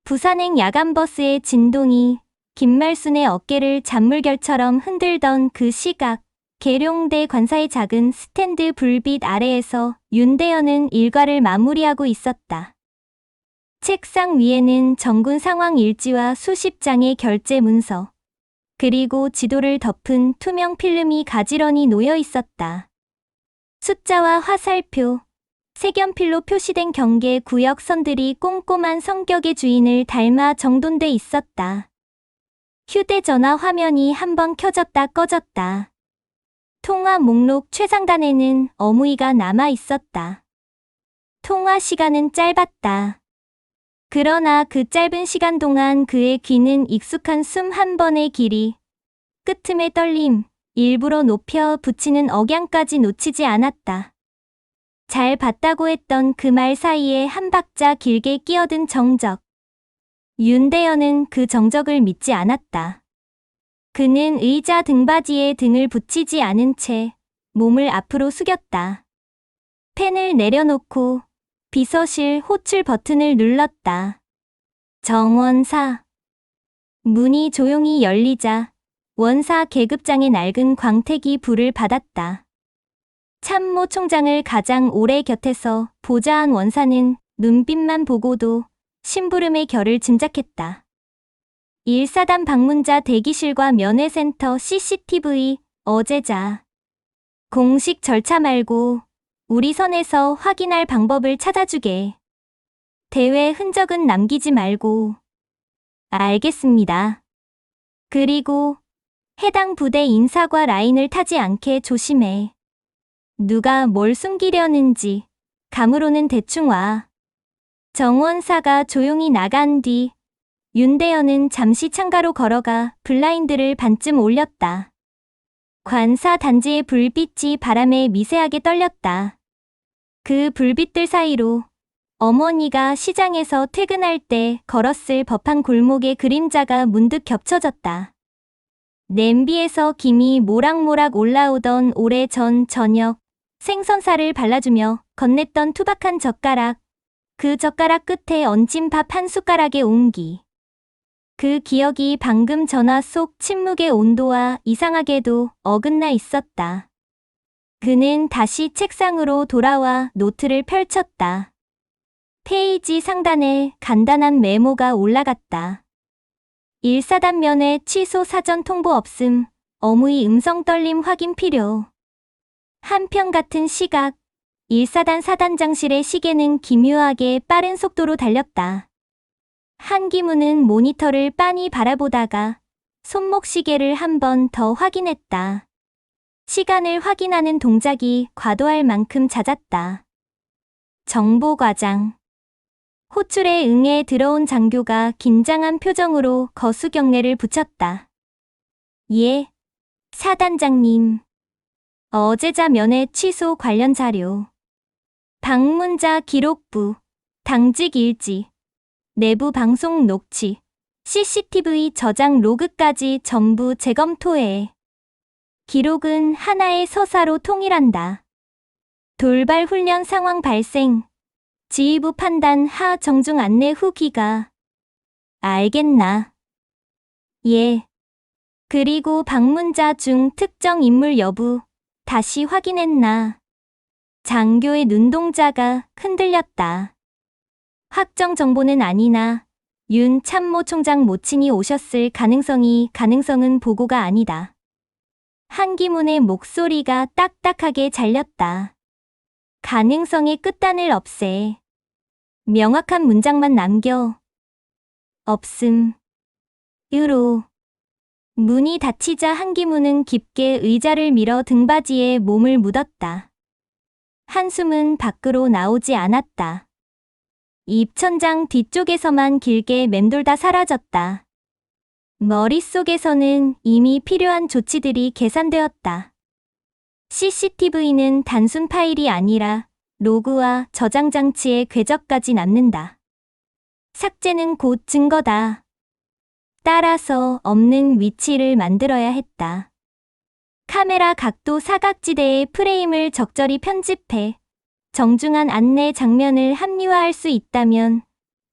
[SPEAKER 1] 부산행 야간버스의 진동이 김말순의 어깨를 잔물결처럼 흔들던 그 시각, 계룡대 관사의 작은 스탠드 불빛 아래에서 윤대현은 일과를 마무리하고 있었다. 책상 위에는 정군 상황 일지와 수십 장의 결제 문서, 그리고 지도를 덮은 투명 필름이 가지런히 놓여 있었다. 숫자와 화살표, 색연필로 표시된 경계 구역 선들이 꼼꼼한 성격의 주인을 닮아 정돈돼 있었다. 휴대전화 화면이 한번 켜졌다 꺼졌다. 통화 목록 최상단에는 어무이가 남아 있었다. 통화 시간은 짧았다. 그러나 그 짧은 시간 동안 그의 귀는 익숙한 숨 한 번의 길이, 끄틈의 떨림, 일부러 높여 붙이는 억양까지 놓치지 않았다. 잘 봤다고 했던 그 말 사이에 한 박자 길게 끼어든 정적. 윤대현은 그 정적을 믿지 않았다. 그는 의자 등받이에 등을 붙이지 않은 채 몸을 앞으로 숙였다. 펜을 내려놓고 비서실 호출 버튼을 눌렀다. 정원사. 문이 조용히 열리자 원사 계급장의 낡은 광택이 불을 받았다. 참모 총장을 가장 오래 곁에서 보좌한 원사는 눈빛만 보고도 심부름의 결을 짐작했다. 1사단 방문자 대기실과 면회센터 CCTV 어제자. 공식 절차 말고 우리 선에서 확인할 방법을 찾아주게. 대회 흔적은 남기지 말고. 알겠습니다. 그리고 해당 부대 인사과 라인을 타지 않게 조심해. 누가 뭘 숨기려는지 감으로는 대충 와. 정원사가 조용히 나간 뒤 윤대현은 잠시 창가로 걸어가 블라인드를 반쯤 올렸다. 관사 단지의 불빛이 바람에 미세하게 떨렸다. 그 불빛들 사이로 어머니가 시장에서 퇴근할 때 걸었을 법한 골목의 그림자가 문득 겹쳐졌다. 냄비에서 김이 모락모락 올라오던 오래전 저녁, 생선살을 발라주며 건넸던 투박한 젓가락, 그 젓가락 끝에 얹힌 밥 한 숟가락의 온기. 그 기억이 방금 전화 속 침묵의 온도와 이상하게도 어긋나 있었다. 그는 다시 책상으로 돌아와 노트를 펼쳤다. 페이지 상단에 간단한 메모가 올라갔다. 1사단 면회 취소 사전 통보 없음, 어무이 음성 떨림 확인 필요. 한편 같은 시각, 1사단 사단장실의 시계는 기묘하게 빠른 속도로 달렸다. 한기무는 모니터를 빤히 바라보다가 손목 시계를 한 번 더 확인했다. 시간을 확인하는 동작이 과도할 만큼 잦았다. 정보과장. 호출에 응해 들어온 장교가 긴장한 표정으로 거수경례를 붙였다. 예, 사단장님. 어제자 면회 취소 관련 자료. 방문자 기록부, 당직 일지, 내부 방송 녹취, CCTV 저장 로그까지 전부 재검토해. 기록은 하나의 서사로 통일한다. 돌발 훈련 상황 발생. 지휘부 판단 하 정중 안내 후 기가. 알겠나? 예. 그리고 방문자 중 특정 인물 여부 다시 확인했나? 장교의 눈동자가 흔들렸다. 확정 정보는 아니나 윤 참모 총장 모친이 오셨을 가능성은 보고가 아니다. 한기문의 목소리가 딱딱하게 잘렸다. 가능성의 끝단을 없애. 명확한 문장만 남겨. 없음. 으로. 문이 닫히자 한기문은 깊게 의자를 밀어 등받이에 몸을 묻었다. 한숨은 밖으로 나오지 않았다. 입천장 뒤쪽에서만 길게 맴돌다 사라졌다. 머릿속에서는 이미 필요한 조치들이 계산되었다. CCTV는 단순 파일이 아니라 로그와 저장 장치의 궤적까지 남는다. 삭제는 곧 증거다. 따라서 없는 위치를 만들어야 했다. 카메라 각도 사각지대의 프레임을 적절히 편집해 정중한 안내 장면을 합리화할 수 있다면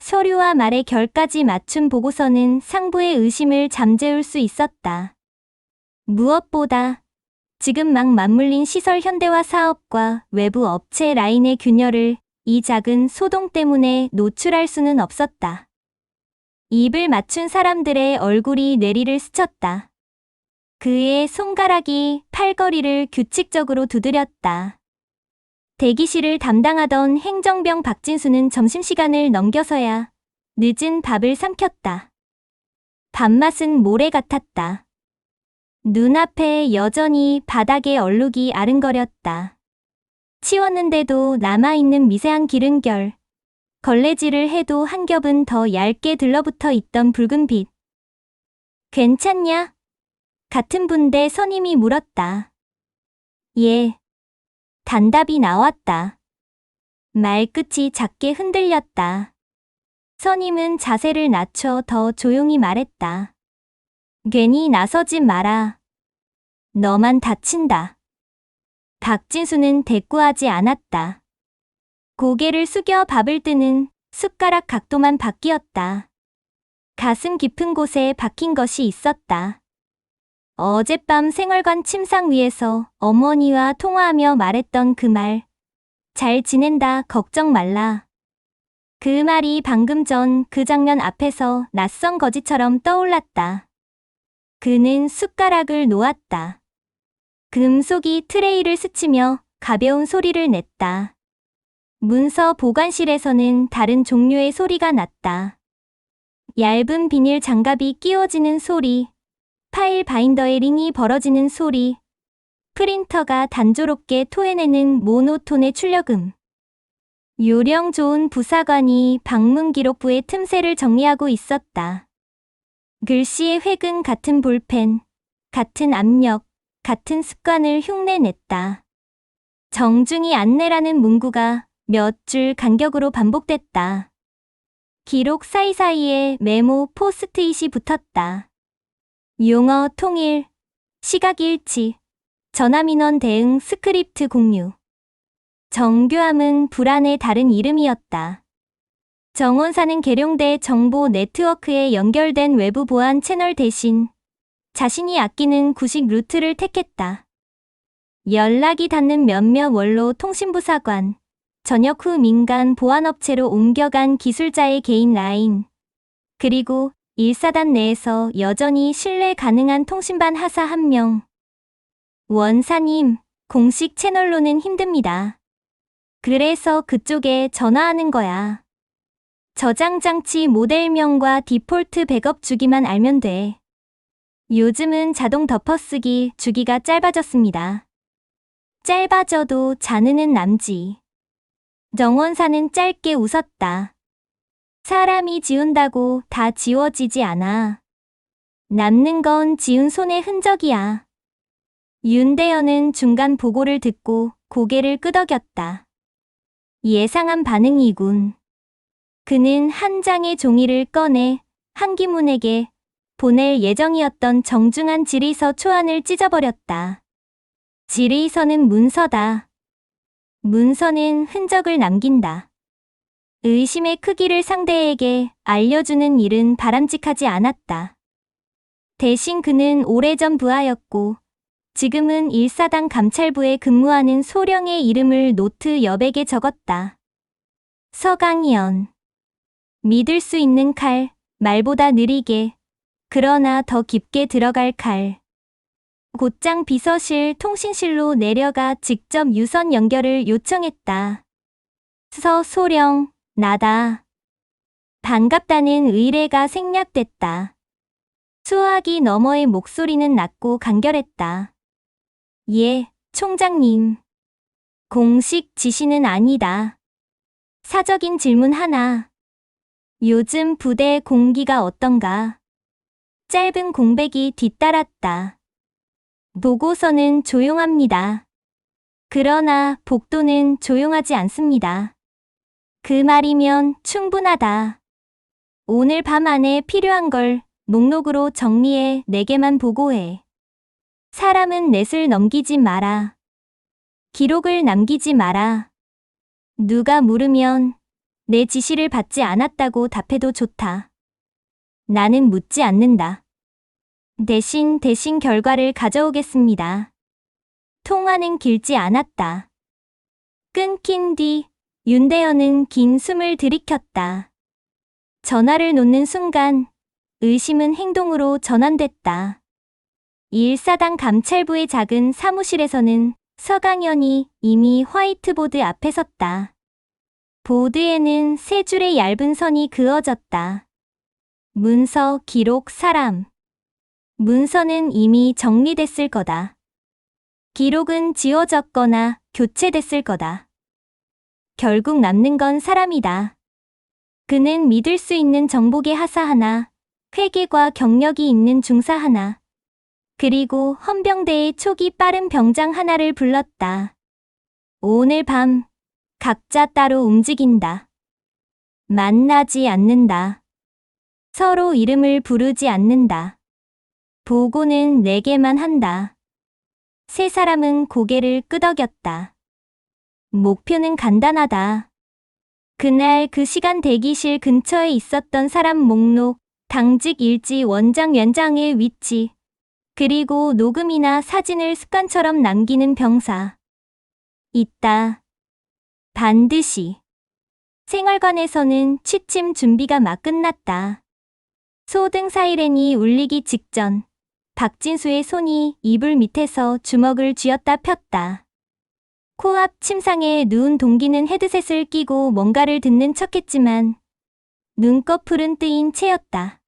[SPEAKER 1] 서류와 말의 결까지 맞춘 보고서는 상부의 의심을 잠재울 수 있었다. 무엇보다 지금 막 맞물린 시설 현대화 사업과 외부 업체 라인의 균열을 이 작은 소동 때문에 노출할 수는 없었다. 입을 맞춘 사람들의 얼굴이 뇌리를 스쳤다. 그의 손가락이 팔걸이를 규칙적으로 두드렸다. 대기실을 담당하던 행정병 박진수는 점심시간을 넘겨서야 늦은 밥을 삼켰다. 밥맛은 모래 같았다. 눈앞에 여전히 바닥에 얼룩이 아른거렸다. 치웠는데도 남아있는 미세한 기름결. 걸레질을 해도 한 겹은 더 얇게 들러붙어 있던 붉은 빛. 괜찮냐? 같은 분대 선임이 물었다. 예. 단답이 나왔다. 말끝이 작게 흔들렸다. 선임은 자세를 낮춰 더 조용히 말했다. 괜히 나서지 마라. 너만 다친다. 박진수는 대꾸하지 않았다. 고개를 숙여 밥을 뜨는 숟가락 각도만 바뀌었다. 가슴 깊은 곳에 박힌 것이 있었다. 어젯밤 생활관 침상 위에서 어머니와 통화하며 말했던 그 말. 잘 지낸다, 걱정 말라. 그 말이 방금 전 그 장면 앞에서 낯선 거지처럼 떠올랐다. 그는 숟가락을 놓았다. 금속이 트레이를 스치며 가벼운 소리를 냈다. 문서 보관실에서는 다른 종류의 소리가 났다. 얇은 비닐 장갑이 끼워지는 소리, 파일 바인더의 링이 벌어지는 소리, 프린터가 단조롭게 토해내는 모노톤의 출력음. 요령 좋은 부사관이 방문 기록부의 틈새를 정리하고 있었다. 글씨의 획은 같은 볼펜, 같은 압력, 같은 습관을 흉내냈다. 정중히 안내라는 문구가 몇 줄 간격으로 반복됐다. 기록 사이사이에 메모 포스트잇이 붙었다. 용어 통일, 시각 일치, 전화민원 대응 스크립트 공유. 정교함은 불안의 다른 이름이었다. 정원사는 계룡대 정보 네트워크에 연결된 외부 보안 채널 대신 자신이 아끼는 구식 루트를 택했다. 연락이 닿는 몇몇 원로 통신부사관, 전역 후 민간 보안업체로 옮겨간 기술자의 개인 라인, 그리고 1사단 내에서 여전히 신뢰 가능한 통신반 하사 1명. 원사님, 공식 채널로는 힘듭니다. 그래서 그쪽에 전화하는 거야. 저장 장치 모델명과 디폴트 백업 주기만 알면 돼. 요즘은 자동 덮어쓰기 주기가 짧아졌습니다. 짧아져도 잔흔은 남지. 정원사는 짧게 웃었다. 사람이 지운다고 다 지워지지 않아. 남는 건 지운 손의 흔적이야. 윤대현은 중간 보고를 듣고 고개를 끄덕였다. 예상한 반응이군. 그는 한 장의 종이를 꺼내 한기문에게 보낼 예정이었던 정중한 질의서 초안을 찢어버렸다. 질의서는 문서다. 문서는 흔적을 남긴다. 의심의 크기를 상대에게 알려주는 일은 바람직하지 않았다. 대신 그는 오래전 부하였고 지금은 1사단 감찰부에 근무하는 소령의 이름을 노트 여백에 적었다. 서강현. 믿을 수 있는 칼, 말보다 느리게, 그러나 더 깊게 들어갈 칼. 곧장 비서실 통신실로 내려가 직접 유선 연결을 요청했다. 서소령, 나다. 반갑다는 의례가 생략됐다. 수화기 너머의 목소리는 낮고 간결했다. 예, 총장님. 공식 지시는 아니다. 사적인 질문 하나. 요즘 부대 공기가 어떤가? 짧은 공백이 뒤따랐다. 보고서는 조용합니다. 그러나 복도는 조용하지 않습니다. 그 말이면 충분하다. 오늘 밤 안에 필요한 걸 목록으로 정리해 내게만 보고해. 사람은 넷을 넘기지 마라. 기록을 남기지 마라. 누가 물으면 내 지시를 받지 않았다고 답해도 좋다. 나는 묻지 않는다. 대신 결과를 가져오겠습니다. 통화는 길지 않았다. 끊긴 뒤 윤대현은 긴 숨을 들이켰다. 전화를 놓는 순간 의심은 행동으로 전환됐다. 1사단 감찰부의 작은 사무실에서는 서강현이 이미 화이트보드 앞에 섰다. 보드에는 세 줄의 얇은 선이 그어졌다. 문서, 기록, 사람. 문서는 이미 정리됐을 거다. 기록은 지워졌거나 교체됐을 거다. 결국 남는 건 사람이다. 그는 믿을 수 있는 정복의 하사 하나, 회계과 경력이 있는 중사 하나, 그리고 헌병대의 촉이 빠른 병장 하나를 불렀다. 오늘 밤 각자 따로 움직인다. 만나지 않는다. 서로 이름을 부르지 않는다. 보고는 내게만 한다. 세 사람은 고개를 끄덕였다. 목표는 간단하다. 그날 그 시간 대기실 근처에 있었던 사람 목록, 당직 일지, 원장 연장의 위치, 그리고 녹음이나 사진을 습관처럼 남기는 병사. 있다. 반드시. 생활관에서는 취침 준비가 막 끝났다. 소등 사이렌이 울리기 직전 박진수의 손이 이불 밑에서 주먹을 쥐었다 폈다. 코앞 침상에 누운 동기는 헤드셋을 끼고 뭔가를 듣는 척했지만 눈꺼풀은 뜨인 채였다.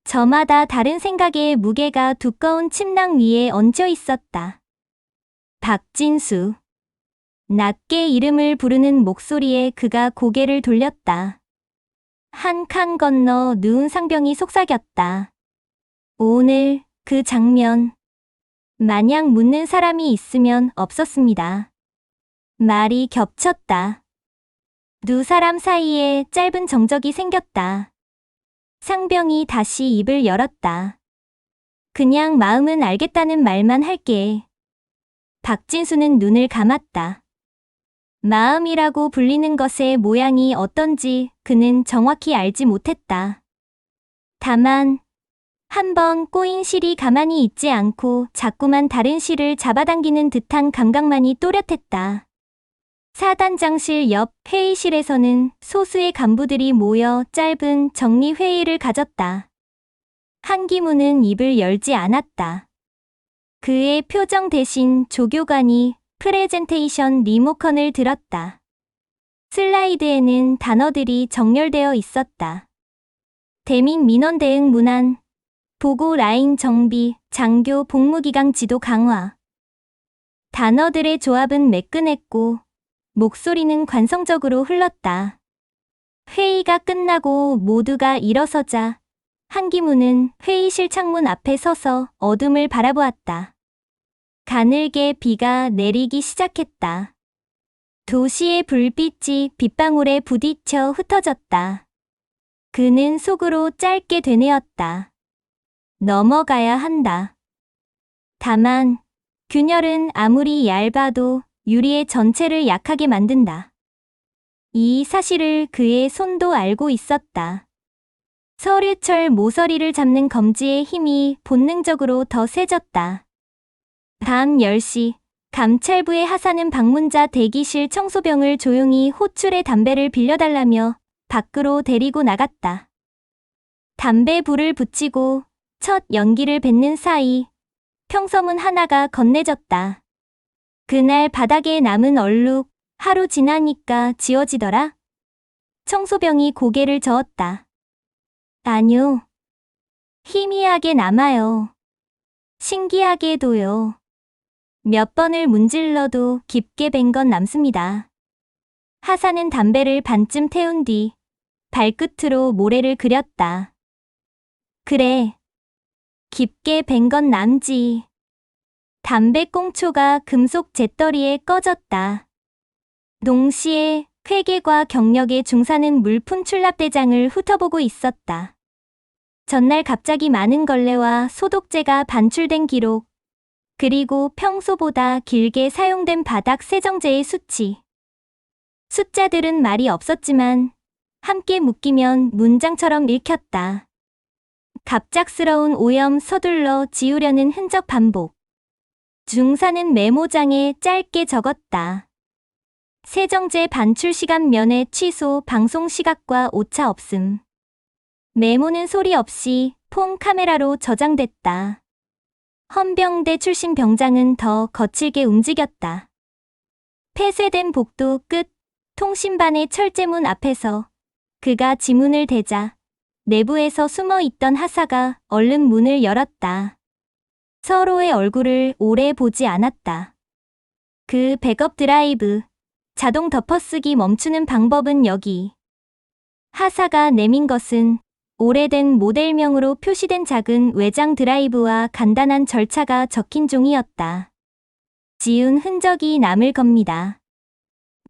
[SPEAKER 1] 저마다 다른 생각의 무게가 두꺼운 침낭 위에 얹혀 있었다. 박진수. 낮게 이름을 부르는 목소리에 그가 고개를 돌렸다. 한 칸 건너 누운 상병이 속삭였다. 오늘 그 장면. 마냥 묻는 사람이 있으면 없었습니다. 말이 겹쳤다. 두 사람 사이에 짧은 정적이 생겼다. 상병이 다시 입을 열었다. 그냥 마음은 알겠다는 말만 할게. 박진수는 눈을 감았다. 마음이라고 불리는 것의 모양이 어떤지 그는 정확히 알지 못했다. 다만 한번 꼬인 실이 가만히 있지 않고 자꾸만 다른 실을 잡아당기는 듯한 감각만이 또렷했다. 사단장실 옆 회의실에서는 소수의 간부들이 모여 짧은 정리회의를 가졌다. 한기무는 입을 열지 않았다. 그의 표정 대신 조교관이 프레젠테이션 리모컨을 들었다. 슬라이드에는 단어들이 정렬되어 있었다. 대민 민원 대응 문안, 보고 라인 정비, 장교 복무기강 지도 강화. 단어들의 조합은 매끈했고 목소리는 관성적으로 흘렀다. 회의가 끝나고 모두가 일어서자 한기무는 회의실 창문 앞에 서서 어둠을 바라보았다. 가늘게 비가 내리기 시작했다. 도시의 불빛이 빗방울에 부딪혀 흩어졌다. 그는 속으로 짧게 되뇌었다. 넘어가야 한다. 다만 균열은 아무리 얇아도 유리의 전체를 약하게 만든다. 이 사실을 그의 손도 알고 있었다. 서류철 모서리를 잡는 검지의 힘이 본능적으로 더 세졌다. 밤 10시 감찰부의 하사는 방문자 대기실 청소병을 조용히 호출해 담배를 빌려달라며 밖으로 데리고 나갔다. 담배 불을 붙이고 첫 연기를 뱉는 사이 평서문 하나가 건네졌다. 그날 바닥에 남은 얼룩, 하루 지나니까 지워지더라? 청소병이 고개를 저었다. 아뇨. 희미하게 남아요. 신기하게도요. 몇 번을 문질러도 깊게 벤 건 남습니다. 하사는 담배를 반쯤 태운 뒤 발끝으로 모래를 그렸다. 그래. 깊게 벤 건 남지. 담배 꽁초가 금속 잿더리에 꺼졌다. 동시에 회계과 경력의 중사는 물품 출납대장을 훑어보고 있었다. 전날 갑자기 많은 걸레와 소독제가 반출된 기록, 그리고 평소보다 길게 사용된 바닥 세정제의 수치. 숫자들은 말이 없었지만 함께 묶이면 문장처럼 읽혔다. 갑작스러운 오염 서둘러 지우려는 흔적 반복. 중사는 메모장에 짧게 적었다. 세정제 반출 시간 면회 취소, 방송 시각과 오차 없음. 메모는 소리 없이 폰 카메라로 저장됐다. 헌병대 출신 병장은 더 거칠게 움직였다. 폐쇄된 복도 끝 통신반의 철제문 앞에서 그가 지문을 대자 내부에서 숨어 있던 하사가 얼른 문을 열었다. 서로의 얼굴을 오래 보지 않았다. 그 백업 드라이브, 자동 덮어쓰기 멈추는 방법은 여기. 하사가 내민 것은 오래된 모델명으로 표시된 작은 외장 드라이브와 간단한 절차가 적힌 종이였다. 지운 흔적이 남을 겁니다.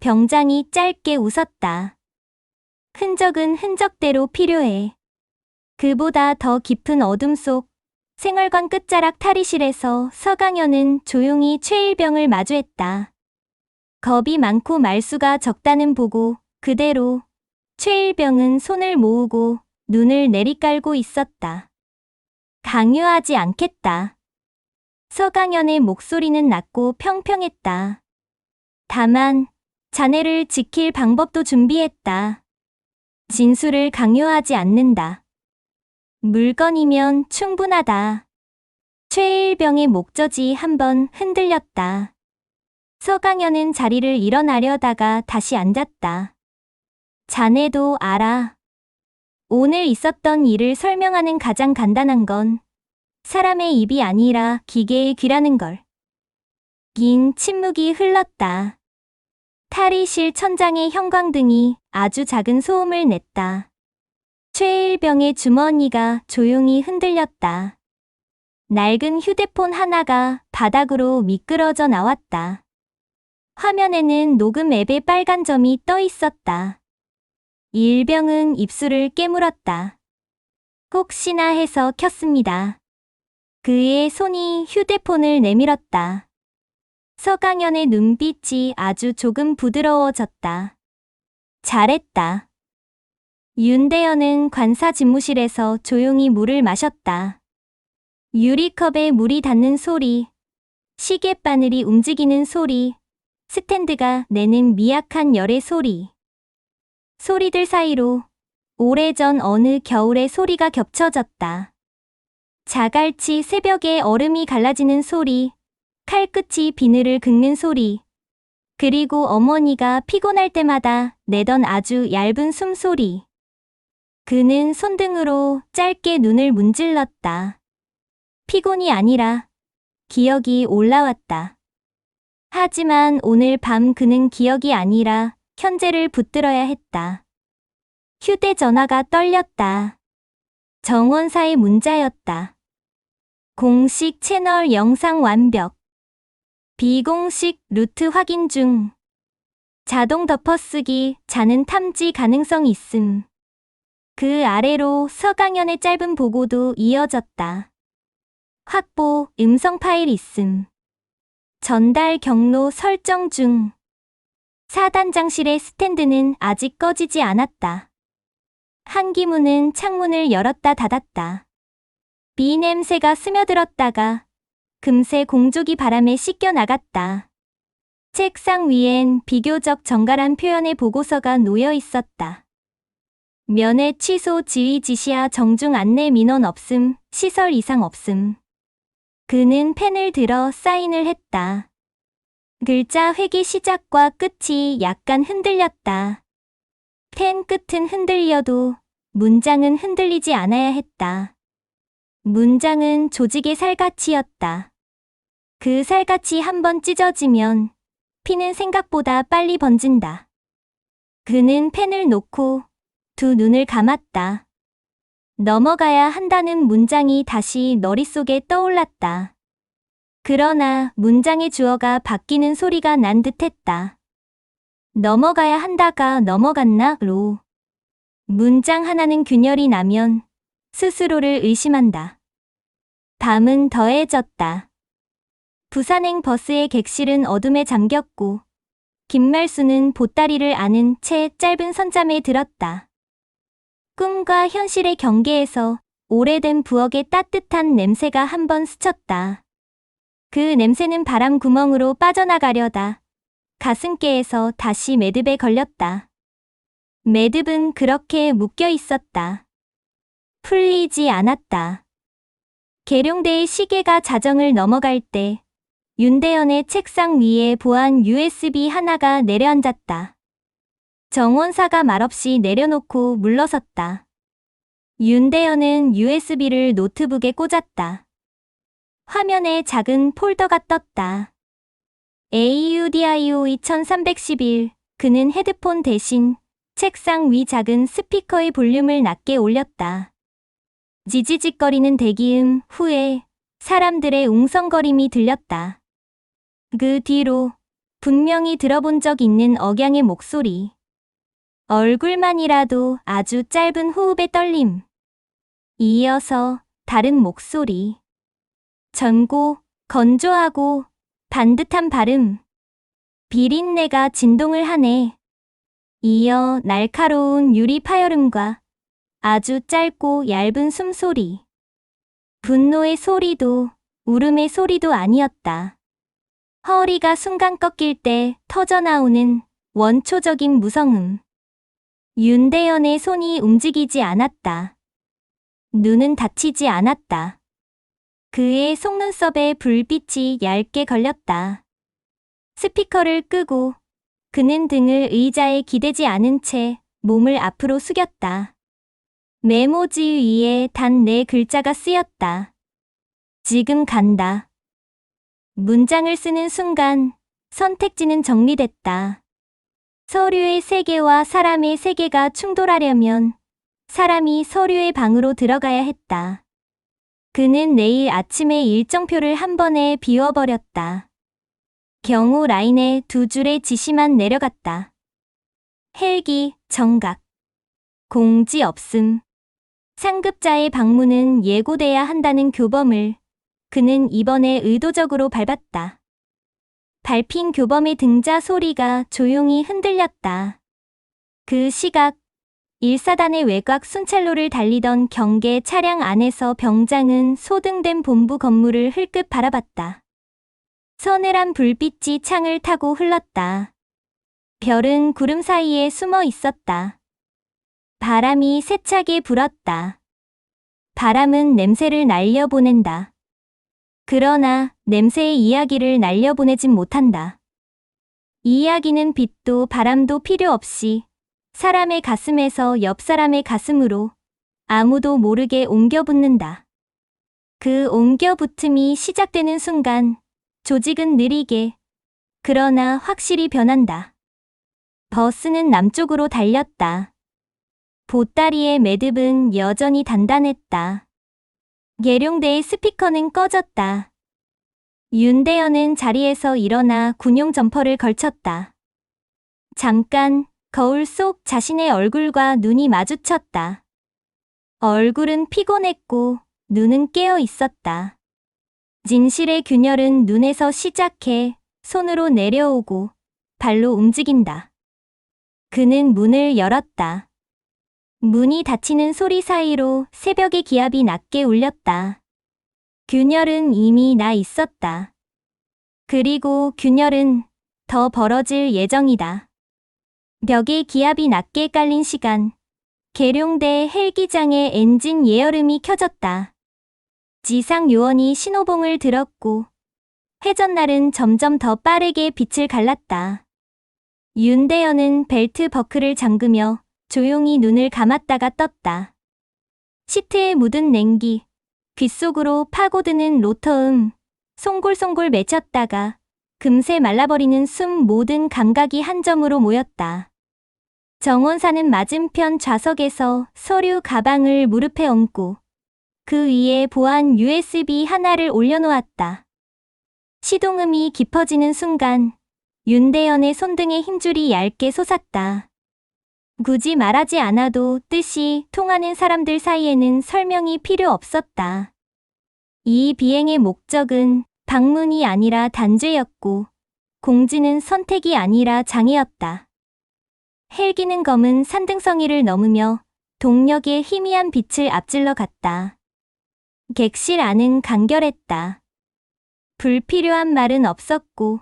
[SPEAKER 1] 병장이 짧게 웃었다. 흔적은 흔적대로 필요해. 그보다 더 깊은 어둠 속 생활관 끝자락 탈의실에서 서강현은 조용히 최일병을 마주했다. 겁이 많고 말수가 적다는 보고 그대로 최일병은 손을 모으고 눈을 내리깔고 있었다. 강요하지 않겠다. 서강현의 목소리는 낮고 평평했다. 다만 자네를 지킬 방법도 준비했다. 진술을 강요하지 않는다. 물건이면 충분하다. 최일병의 목젖이 한번 흔들렸다. 서강현은 자리를 일어나려다가 다시 앉았다. 자네도 알아. 오늘 있었던 일을 설명하는 가장 간단한 건 사람의 입이 아니라 기계의 귀라는 걸. 긴 침묵이 흘렀다. 탈의실 천장의 형광등이 아주 작은 소음을 냈다. 최일병의 주머니가 조용히 흔들렸다. 낡은 휴대폰 하나가 바닥으로 미끄러져 나왔다. 화면에는 녹음 앱의 빨간 점이 떠 있었다. 일병은 입술을 깨물었다. 혹시나 해서 켰습니다. 그의 손이 휴대폰을 내밀었다. 서강현의 눈빛이 아주 조금 부드러워졌다. 잘했다. 윤대현은 관사 집무실에서 조용히 물을 마셨다. 유리컵에 물이 닿는 소리, 시계바늘이 움직이는 소리, 스탠드가 내는 미약한 열의 소리. 소리들 사이로 오래전 어느 겨울의 소리가 겹쳐졌다. 자갈치 새벽에 얼음이 갈라지는 소리, 칼끝이 비늘을 긁는 소리, 그리고 어머니가 피곤할 때마다 내던 아주 얇은 숨소리. 그는 손등으로 짧게 눈을 문질렀다. 피곤이 아니라 기억이 올라왔다. 하지만 오늘 밤 그는 기억이 아니라 현재를 붙들어야 했다. 휴대전화가 떨렸다. 정원사의 문자였다. 공식 채널 영상 완벽. 비공식 루트 확인 중. 자동 덮어쓰기 자는 탐지 가능성 있음. 그 아래로 서강현의 짧은 보고도 이어졌다. 확보 음성 파일 있음. 전달 경로 설정 중. 사단장실의 스탠드는 아직 꺼지지 않았다. 한기문은 창문을 열었다 닫았다. 비 냄새가 스며들었다가 금세 공족이 바람에 씻겨 나갔다. 책상 위엔 비교적 정갈한 표현의 보고서가 놓여 있었다. 면회 취소 지휘 지시하 정중 안내 민원 없음, 시설 이상 없음. 그는 펜을 들어 사인을 했다. 글자 획의 시작과 끝이 약간 흔들렸다. 펜 끝은 흔들려도 문장은 흔들리지 않아야 했다. 문장은 조직의 살갗이었다. 그 살갗이 한번 찢어지면 피는 생각보다 빨리 번진다. 그는 펜을 놓고 두 눈을 감았다. 넘어가야 한다는 문장이 다시 머릿속에 떠올랐다. 그러나 문장의 주어가 바뀌는 소리가 난 듯했다. 넘어가야 한다가 넘어갔나?로. 문장 하나는 균열이 나면 스스로를 의심한다. 밤은 더해졌다. 부산행 버스의 객실은 어둠에 잠겼고 김말수는 보따리를 안은 채 짧은 선잠에 들었다. 꿈과 현실의 경계에서 오래된 부엌의 따뜻한 냄새가 한번 스쳤다. 그 냄새는 바람 구멍으로 빠져나가려다 가슴께에서 다시 매듭에 걸렸다. 매듭은 그렇게 묶여 있었다. 풀리지 않았다. 계룡대의 시계가 자정을 넘어갈 때 윤대현의 책상 위에 보안 USB 하나가 내려앉았다. 정원사가 말없이 내려놓고 물러섰다. 윤대현은 USB를 노트북에 꽂았다. 화면에 작은 폴더가 떴다. AUDIO 2311. 그는 헤드폰 대신 책상 위 작은 스피커의 볼륨을 낮게 올렸다. 지지직거리는 대기음 후에 사람들의 웅성거림이 들렸다. 그 뒤로 분명히 들어본 적 있는 억양의 목소리. 얼굴만이라도 아주 짧은 호흡의 떨림. 이어서 다른 목소리. 젊고 건조하고 반듯한 발음. 비린내가 진동을 하네. 이어 날카로운 유리 파열음과 아주 짧고 얇은 숨소리. 분노의 소리도 울음의 소리도 아니었다. 허리가 순간 꺾일 때 터져나오는 원초적인 무성음. 윤대현의 손이 움직이지 않았다. 눈은 닫히지 않았다. 그의 속눈썹에 불빛이 얇게 걸렸다. 스피커를 끄고 그는 등을 의자에 기대지 않은 채 몸을 앞으로 숙였다. 메모지 위에 단 4글자가 쓰였다. 지금 간다. 문장을 쓰는 순간 선택지는 정리됐다. 서류의 세계와 사람의 세계가 충돌하려면 사람이 서류의 방으로 들어가야 했다. 그는 내일 아침에 일정표를 한 번에 비워버렸다. 경호 라인에 2줄의 지시만 내려갔다. 헬기, 정각. 공지 없음. 상급자의 방문은 예고돼야 한다는 교범을 그는 이번에 의도적으로 밟았다. 밟힌 교범의 등자 소리가 조용히 흔들렸다. 그 시각 1사단의 외곽 순찰로를 달리던 경계 차량 안에서 병장은 소등된 본부 건물을 흘끗 바라봤다. 서늘한 불빛이 창을 타고 흘렀다. 별은 구름 사이에 숨어 있었다. 바람이 세차게 불었다. 바람은 냄새를 날려보낸다. 그러나 냄새의 이야기를 날려보내진 못한다. 이야기는 빛도 바람도 필요 없이 사람의 가슴에서 옆 사람의 가슴으로 아무도 모르게 옮겨붙는다. 그 옮겨붙음이 시작되는 순간 조직은 느리게 그러나 확실히 변한다. 버스는 남쪽으로 달렸다. 보따리의 매듭은 여전히 단단했다. 계룡대의 스피커는 꺼졌다. 윤대현은 자리에서 일어나 군용 점퍼를 걸쳤다. 잠깐 거울 속 자신의 얼굴과 눈이 마주쳤다. 얼굴은 피곤했고 눈은 깨어 있었다. 진실의 균열은 눈에서 시작해 손으로 내려오고 발로 움직인다. 그는 문을 열었다. 문이 닫히는 소리 사이로 새벽의 기압이 낮게 울렸다. 균열은 이미 나 있었다. 그리고 균열은 더 벌어질 예정이다. 벽에 기압이 낮게 깔린 시간, 계룡대 헬기장의 엔진 예열음이 켜졌다. 지상 요원이 신호봉을 들었고 회전날은 점점 더 빠르게 빛을 갈랐다. 윤대현은 벨트 버클을 잠그며 조용히 눈을 감았다가 떴다. 시트에 묻은 냉기, 귓속으로 파고드는 로터음, 송골송골 맺혔다가 금세 말라버리는 숨 모든 감각이 한 점으로 모였다. 정원사는 맞은편 좌석에서 서류 가방을 무릎에 얹고 그 위에 보안 USB 하나를 올려놓았다. 시동음이 깊어지는 순간 윤대현의 손등의 힘줄이 얇게 솟았다. 굳이 말하지 않아도 뜻이 통하는 사람들 사이에는 설명이 필요 없었다. 이 비행의 목적은 방문이 아니라 단죄였고 공지는 선택이 아니라 장애였다. 헬기는 검은 산등성이를 넘으며 동력의 희미한 빛을 앞질러 갔다. 객실 안은 간결했다. 불필요한 말은 없었고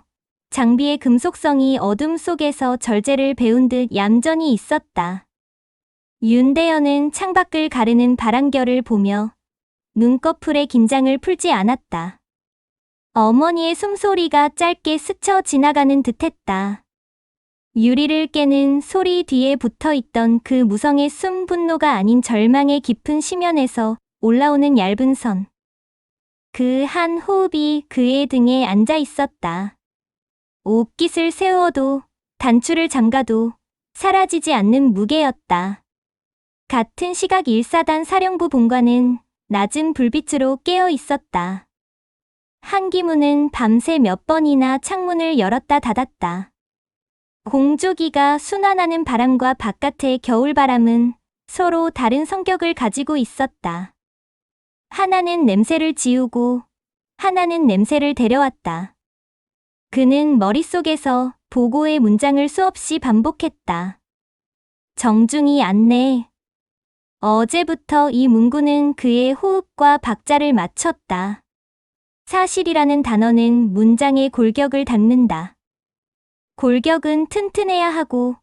[SPEAKER 1] 장비의 금속성이 어둠 속에서 절제를 배운 듯 얌전히 있었다. 윤대현은 창밖을 가르는 바람결을 보며 눈꺼풀의 긴장을 풀지 않았다. 어머니의 숨소리가 짧게 스쳐 지나가는 듯했다. 유리를 깨는 소리 뒤에 붙어있던 그 무성의 숨, 분노가 아닌 절망의 깊은 심연에서 올라오는 얇은 선. 그 한 호흡이 그의 등에 앉아 있었다. 옷깃을 세워도 단추를 잠가도 사라지지 않는 무게였다. 같은 시각 1사단 사령부 본관은 낮은 불빛으로 깨어 있었다. 한기문은 밤새 몇 번이나 창문을 열었다 닫았다. 공조기가 순환하는 바람과 바깥의 겨울바람은 서로 다른 성격을 가지고 있었다. 하나는 냄새를 지우고 하나는 냄새를 데려왔다. 그는 머릿속에서 보고의 문장을 수없이 반복했다. 정중히 안내. 어제부터 이 문구는 그의 호흡과 박자를 맞췄다. 사실이라는 단어는 문장의 골격을 닮는다. 골격은 튼튼해야 하고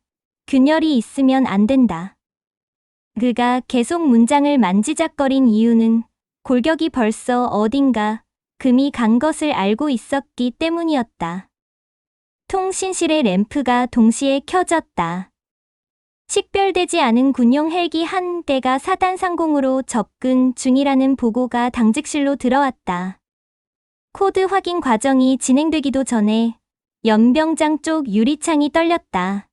[SPEAKER 1] 균열이 있으면 안 된다. 그가 계속 문장을 만지작거린 이유는 골격이 벌써 어딘가 금이 간 것을 알고 있었기 때문이었다. 통신실의 램프가 동시에 켜졌다. 식별되지 않은 군용 헬기 한 대가 사단 상공으로 접근 중이라는 보고가 당직실로 들어왔다. 코드 확인 과정이 진행되기도 전에 연병장 쪽 유리창이 떨렸다.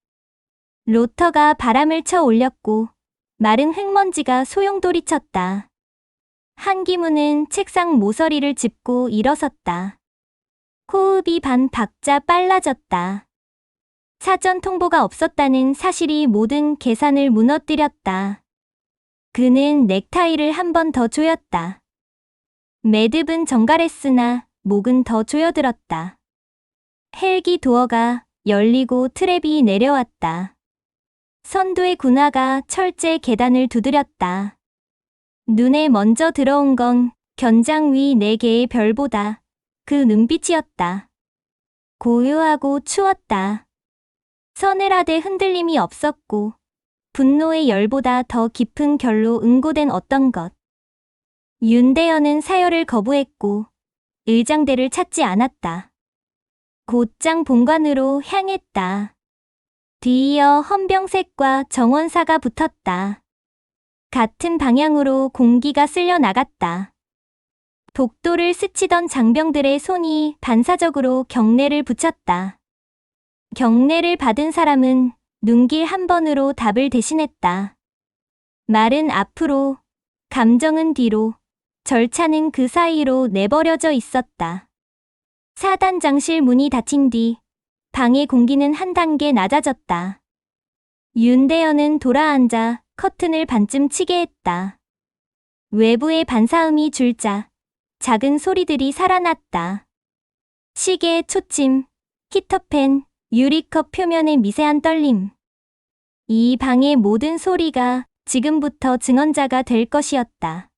[SPEAKER 1] 로터가 바람을 쳐 올렸고 마른 흙먼지가 소용돌이쳤다. 한기문은 책상 모서리를 짚고 일어섰다. 호흡이 반 박자 빨라졌다. 사전 통보가 없었다는 사실이 모든 계산을 무너뜨렸다. 그는 넥타이를 한 번 더 조였다. 매듭은 정갈했으나 목은 더 조여들었다. 헬기 도어가 열리고 트랩이 내려왔다. 선두의 군화가 철제 계단을 두드렸다. 눈에 먼저 들어온 건 견장 위 4개의 별보다 그 눈빛이었다. 고요하고 추웠다. 서늘하되 흔들림이 없었고 분노의 열보다 더 깊은 결로 응고된 어떤 것. 윤대현은 사열을 거부했고 의장대를 찾지 않았다. 곧장 본관으로 향했다. 뒤이어 헌병색과 정원사가 붙었다. 같은 방향으로 공기가 쓸려 나갔다. 독도를 스치던 장병들의 손이 반사적으로 경례를 붙였다. 경례를 받은 사람은 눈길 한 번으로 답을 대신했다. 말은 앞으로, 감정은 뒤로, 절차는 그 사이로 내버려져 있었다. 사단장실 문이 닫힌 뒤 방의 공기는 한 단계 낮아졌다. 윤대현은 돌아앉아 커튼을 반쯤 치게 했다. 외부의 반사음이 줄자 작은 소리들이 살아났다. 시계 초침, 히터팬, 유리컵 표면의 미세한 떨림. 이 방의 모든 소리가 지금부터 증언자가 될 것이었다.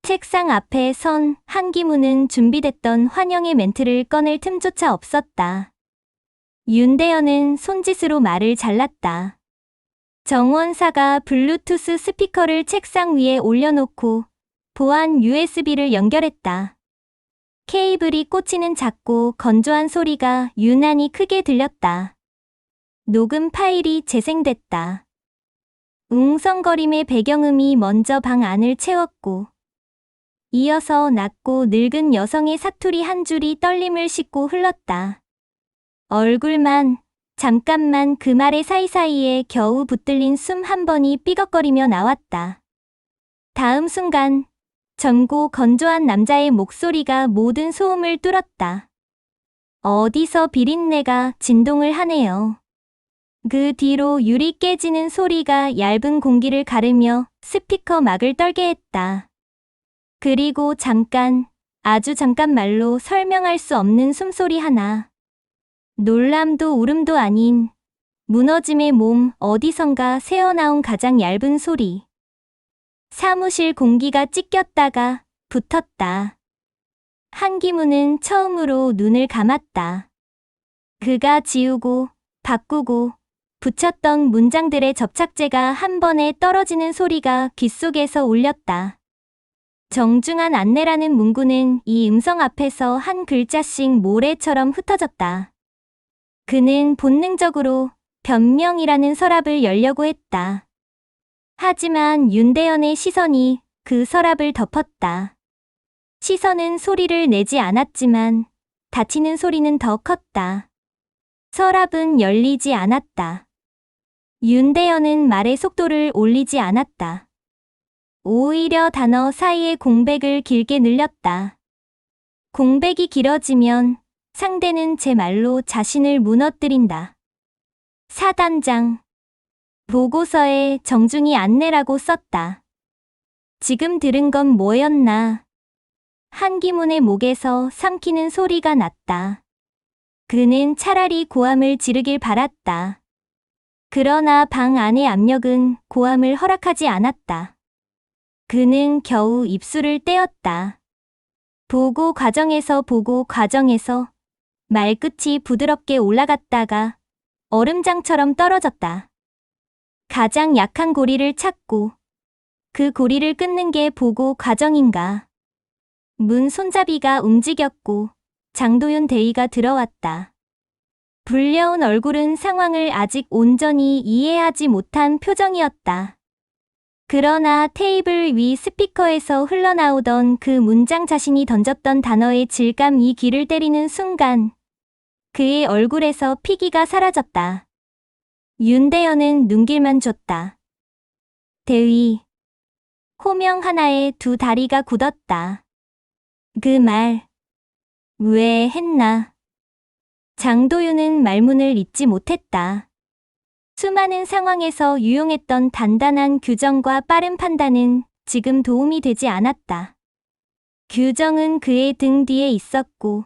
[SPEAKER 1] 책상 앞에 선 한기문은 준비됐던 환영의 멘트를 꺼낼 틈조차 없었다. 윤대현은 손짓으로 말을 잘랐다. 정원사가 블루투스 스피커를 책상 위에 올려놓고 보안 USB를 연결했다. 케이블이 꽂히는 작고 건조한 소리가 유난히 크게 들렸다. 녹음 파일이 재생됐다. 웅성거림의 배경음이 먼저 방 안을 채웠고 이어서 낮고 늙은 여성의 사투리 한 줄이 떨림을 싣고 흘렀다. 얼굴만, 잠깐만 그 말의 사이사이에 겨우 붙들린 숨 한 번이 삐걱거리며 나왔다. 다음 순간 젊고 건조한 남자의 목소리가 모든 소음을 뚫었다. 어디서 비린내가 진동을 하네요. 그 뒤로 유리 깨지는 소리가 얇은 공기를 가르며 스피커 막을 떨게 했다. 그리고 잠깐, 아주 잠깐 말로 설명할 수 없는 숨소리 하나. 놀람도 울음도 아닌 무너짐의 몸 어디선가 새어나온 가장 얇은 소리. 사무실 공기가 찢겼다가 붙었다. 한기문은 처음으로 눈을 감았다. 그가 지우고 바꾸고 붙였던 문장들의 접착제가 한 번에 떨어지는 소리가 귓속에서 울렸다. 정중한 안내라는 문구는 이 음성 앞에서 한 글자씩 모래처럼 흩어졌다. 그는 본능적으로 변명이라는 서랍을 열려고 했다. 하지만 윤대현의 시선이 그 서랍을 덮었다. 시선은 소리를 내지 않았지만 닫히는 소리는 더 컸다. 서랍은 열리지 않았다. 윤대현은 말의 속도를 올리지 않았다. 오히려 단어 사이의 공백을 길게 늘렸다. 공백이 길어지면 상대는 제 말로 자신을 무너뜨린다. 사단장. 보고서에 정중히 안내라고 썼다. 지금 들은 건 뭐였나? 한기문의 목에서 삼키는 소리가 났다. 그는 차라리 고함을 지르길 바랐다. 그러나 방 안의 압력은 고함을 허락하지 않았다. 그는 겨우 입술을 떼었다. 보고 과정에서 말끝이 부드럽게 올라갔다가 얼음장처럼 떨어졌다. 가장 약한 고리를 찾고 그 고리를 끊는 게 보고 과정인가. 문 손잡이가 움직였고 장도윤 대위가 들어왔다. 불려온 얼굴은 상황을 아직 온전히 이해하지 못한 표정이었다. 그러나 테이블 위 스피커에서 흘러나오던 그 문장 자신이 던졌던 단어의 질감이 귀를 때리는 순간 그의 얼굴에서 피기가 사라졌다. 윤대현은 눈길만 줬다. 대위. 호명 하나에 두 다리가 굳었다. 그 말 왜 했나? 장도윤은 말문을 잇지 못했다. 수많은 상황에서 유용했던 단단한 규정과 빠른 판단은 지금 도움이 되지 않았다. 규정은 그의 등 뒤에 있었고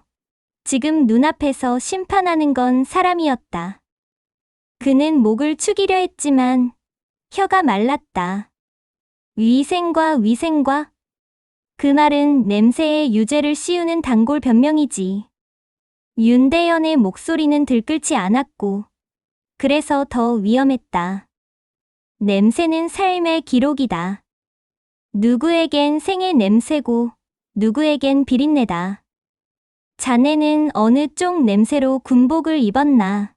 [SPEAKER 1] 지금 눈앞에서 심판하는 건 사람이었다. 그는 목을 축이려 했지만 혀가 말랐다. 위생과 그 말은 냄새에 유죄를 씌우는 단골 변명이지. 윤대현의 목소리는 들끓지 않았고 그래서 더 위험했다. 냄새는 삶의 기록이다. 누구에겐 생의 냄새고 누구에겐 비린내다. 자네는 어느 쪽 냄새로 군복을 입었나?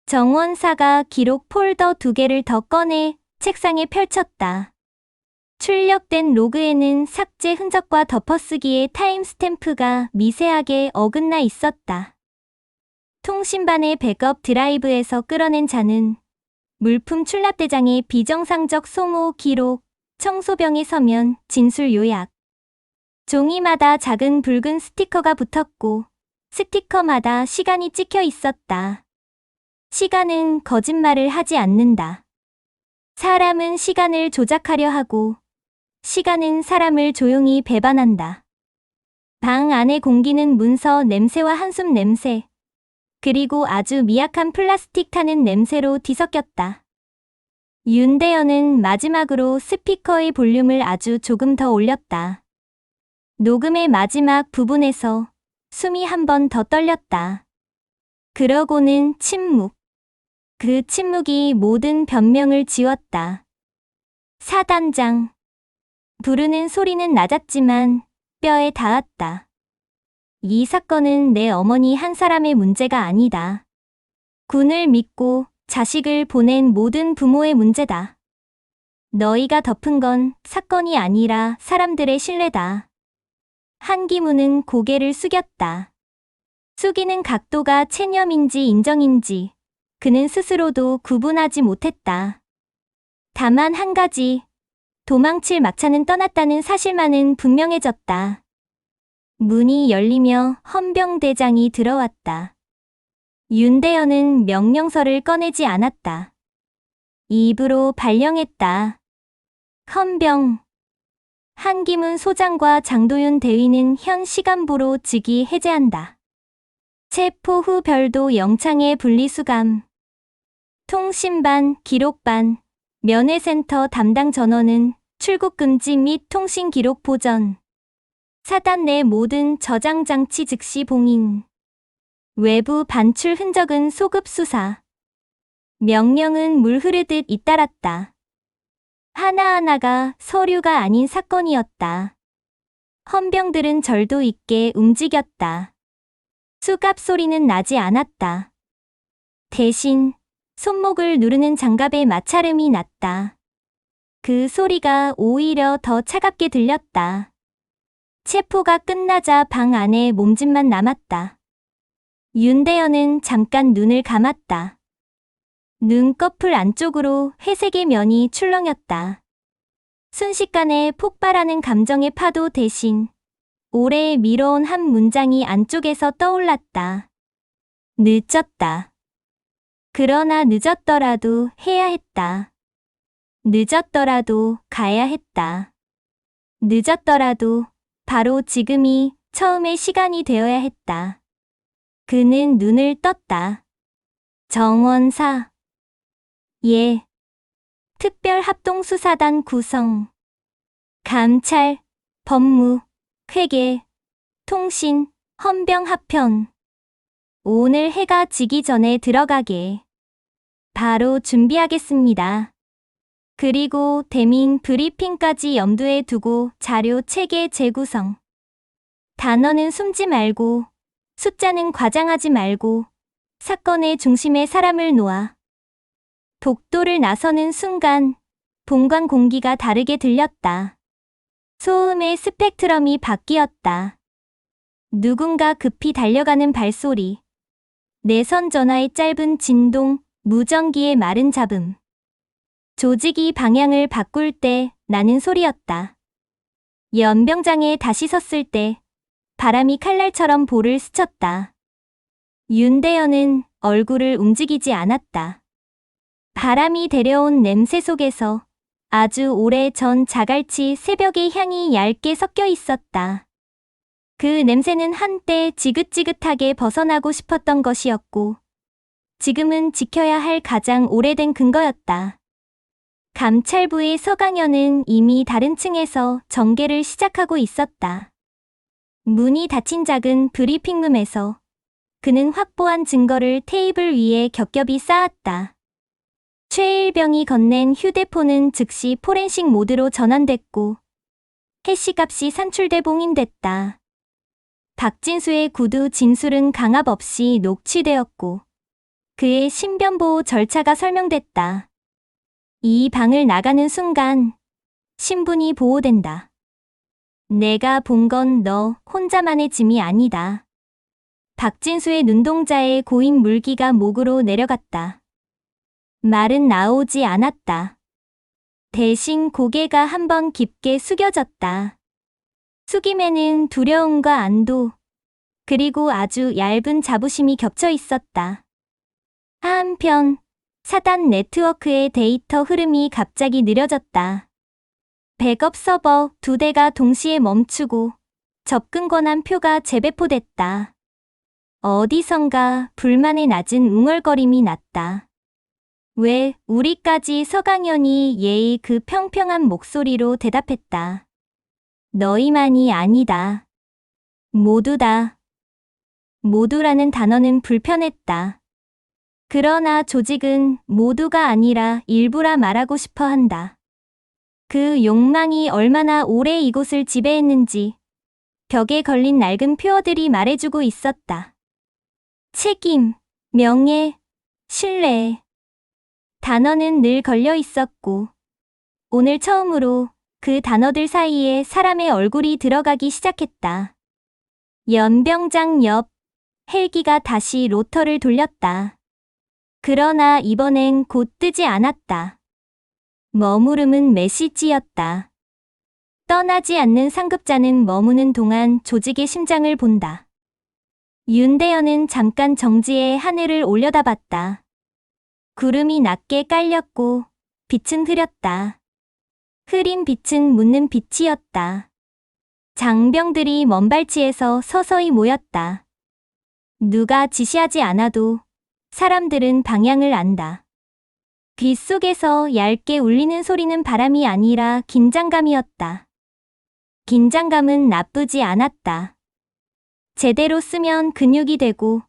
[SPEAKER 1] 정원사가 기록 폴더 2개를 더 꺼내 책상에 펼쳤다. 출력된 로그에는 삭제 흔적과 덮어쓰기의 타임스탬프가 미세하게 어긋나 있었다. 통신반의 백업 드라이브에서 끌어낸 자는 물품 출납대장의 비정상적 소모 기록, 청소병에 서면 진술 요약. 종이마다 작은 붉은 스티커가 붙었고 스티커마다 시간이 찍혀 있었다. 시간은 거짓말을 하지 않는다. 사람은 시간을 조작하려 하고 시간은 사람을 조용히 배반한다. 방 안의 공기는 문서 냄새와 한숨 냄새, 그리고 아주 미약한 플라스틱 타는 냄새로 뒤섞였다. 윤대현은 마지막으로 스피커의 볼륨을 아주 조금 더 올렸다. 녹음의 마지막 부분에서 숨이 한 번 더 떨렸다. 그러고는 침묵. 그 침묵이 모든 변명을 지웠다. 사단장. 부르는 소리는 낮았지만 뼈에 닿았다. 이 사건은 내 어머니 한 사람의 문제가 아니다. 군을 믿고 자식을 보낸 모든 부모의 문제다. 너희가 덮은 건 사건이 아니라 사람들의 신뢰다. 한기문은 고개를 숙였다. 숙이는 각도가 체념인지 인정인지 그는 스스로도 구분하지 못했다. 다만 한 가지, 도망칠 막차는 떠났다는 사실만은 분명해졌다. 문이 열리며 헌병대장이 들어왔다. 윤대현은 명령서를 꺼내지 않았다. 입으로 발령했다. 헌병. 한기문 소장과 장도윤 대위는 현 시간부로 직위 해제한다. 체포 후 별도 영창의 분리수감. 통신반, 기록반, 면회센터 담당 전원은 출국 금지 및 통신 기록 보전. 사단 내 모든 저장 장치 즉시 봉인. 외부 반출 흔적은 소급 수사. 명령은 물 흐르듯 잇따랐다. 하나하나가 서류가 아닌 사건이었다. 헌병들은 절도 있게 움직였다. 수갑 소리는 나지 않았다. 대신 손목을 누르는 장갑의 마찰음이 났다. 그 소리가 오히려 더 차갑게 들렸다. 체포가 끝나자 방 안에 몸짓만 남았다. 윤대현은 잠깐 눈을 감았다. 눈꺼풀 안쪽으로 회색의 면이 출렁였다. 순식간에 폭발하는 감정의 파도 대신 오래 미뤄온 한 문장이 안쪽에서 떠올랐다. 늦었다. 그러나 늦었더라도 해야 했다. 늦었더라도 가야 했다. 늦었더라도 바로 지금이 처음의 시간이 되어야 했다. 그는 눈을 떴다. 정원사. 예. 특별합동수사단 구성. 감찰, 법무, 회계, 통신, 헌병 합편. 오늘 해가 지기 전에 들어가게. 바로 준비하겠습니다. 그리고 대민 브리핑까지 염두에 두고 자료 체계 재구성. 단어는 숨지 말고, 숫자는 과장하지 말고, 사건의 중심에 사람을 놓아. 독도를 나서는 순간, 본관 공기가 다르게 들렸다. 소음의 스펙트럼이 바뀌었다. 누군가 급히 달려가는 발소리. 내선 전화의 짧은 진동, 무전기의 마른 잡음. 조직이 방향을 바꿀 때 나는 소리였다. 연병장에 다시 섰을 때 바람이 칼날처럼 볼을 스쳤다. 윤대현은 얼굴을 움직이지 않았다. 바람이 데려온 냄새 속에서 아주 오래전 자갈치 새벽의 향이 얇게 섞여 있었다. 그 냄새는 한때 지긋지긋하게 벗어나고 싶었던 것이었고, 지금은 지켜야 할 가장 오래된 근거였다. 감찰부의 서강현은 이미 다른 층에서 전개를 시작하고 있었다. 문이 닫힌 작은 브리핑룸에서 그는 확보한 증거를 테이블 위에 겹겹이 쌓았다. 최일병이 건넨 휴대폰은 즉시 포렌식 모드로 전환됐고 해시값이 산출돼 봉인됐다. 박진수의 구두 진술은 강압 없이 녹취되었고 그의 신변보호 절차가 설명됐다. 이 방을 나가는 순간 신분이 보호된다. 내가 본 건 너 혼자만의 짐이 아니다. 박진수의 눈동자에 고인 물기가 목으로 내려갔다. 말은 나오지 않았다. 대신 고개가 한번 깊게 숙여졌다. 숙임에는 두려움과 안도, 그리고 아주 얇은 자부심이 겹쳐 있었다. 한편, 사단 네트워크의 데이터 흐름이 갑자기 느려졌다. 백업 서버 2대가 동시에 멈추고 접근 권한 표가 재배포됐다. 어디선가 불만의 낮은 웅얼거림이 났다. 왜 우리까지? 서강현이 예의 그 평평한 목소리로 대답했다. 너희만이 아니다. 모두다. 모두라는 단어는 불편했다. 그러나 조직은 모두가 아니라 일부라 말하고 싶어 한다. 그 욕망이 얼마나 오래 이곳을 지배했는지 벽에 걸린 낡은 표어들이 말해주고 있었다. 책임, 명예, 신뢰. 단어는 늘 걸려 있었고 오늘 처음으로 그 단어들 사이에 사람의 얼굴이 들어가기 시작했다. 연병장 옆 헬기가 다시 로터를 돌렸다. 그러나 이번엔 곧 뜨지 않았다. 머무름은 메시지였다. 떠나지 않는 상급자는 머무는 동안 조직의 심장을 본다. 윤대현은 잠깐 정지해 하늘을 올려다봤다. 구름이 낮게 깔렸고 빛은 흐렸다. 흐린 빛은 묻는 빛이었다. 장병들이 먼발치에서 서서히 모였다. 누가 지시하지 않아도 사람들은 방향을 안다. 귀 속에서 얇게 울리는 소리는 바람이 아니라 긴장감이었다. 긴장감은 나쁘지 않았다. 제대로 쓰면 근육이 되고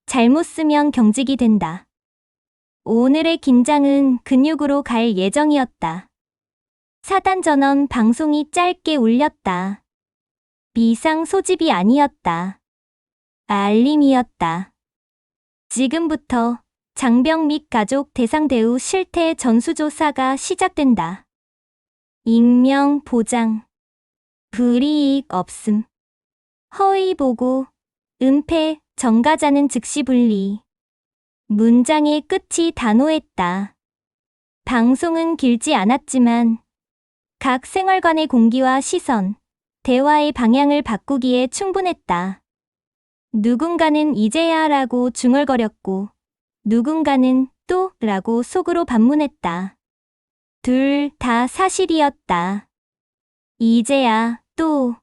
[SPEAKER 1] 잘못 쓰면 경직이 된다. 오늘의 긴장은 근육으로 갈 예정이었다. 사단 전원 방송이 짧게 울렸다. 비상 소집이 아니었다. 알림이었다. 지금부터 장병 및 가족 대상 대우 실태 전수조사가 시작된다. 익명 보장. 불이익 없음. 허위 보고. 은폐. 정가자는 즉시 분리. 문장의 끝이 단호했다. 방송은 길지 않았지만 각 생활관의 공기와 시선, 대화의 방향을 바꾸기에 충분했다. 누군가는 이제야라고 중얼거렸고 누군가는 또 라고 속으로 반문했다. 둘 다 사실이었다. 이제야, 또.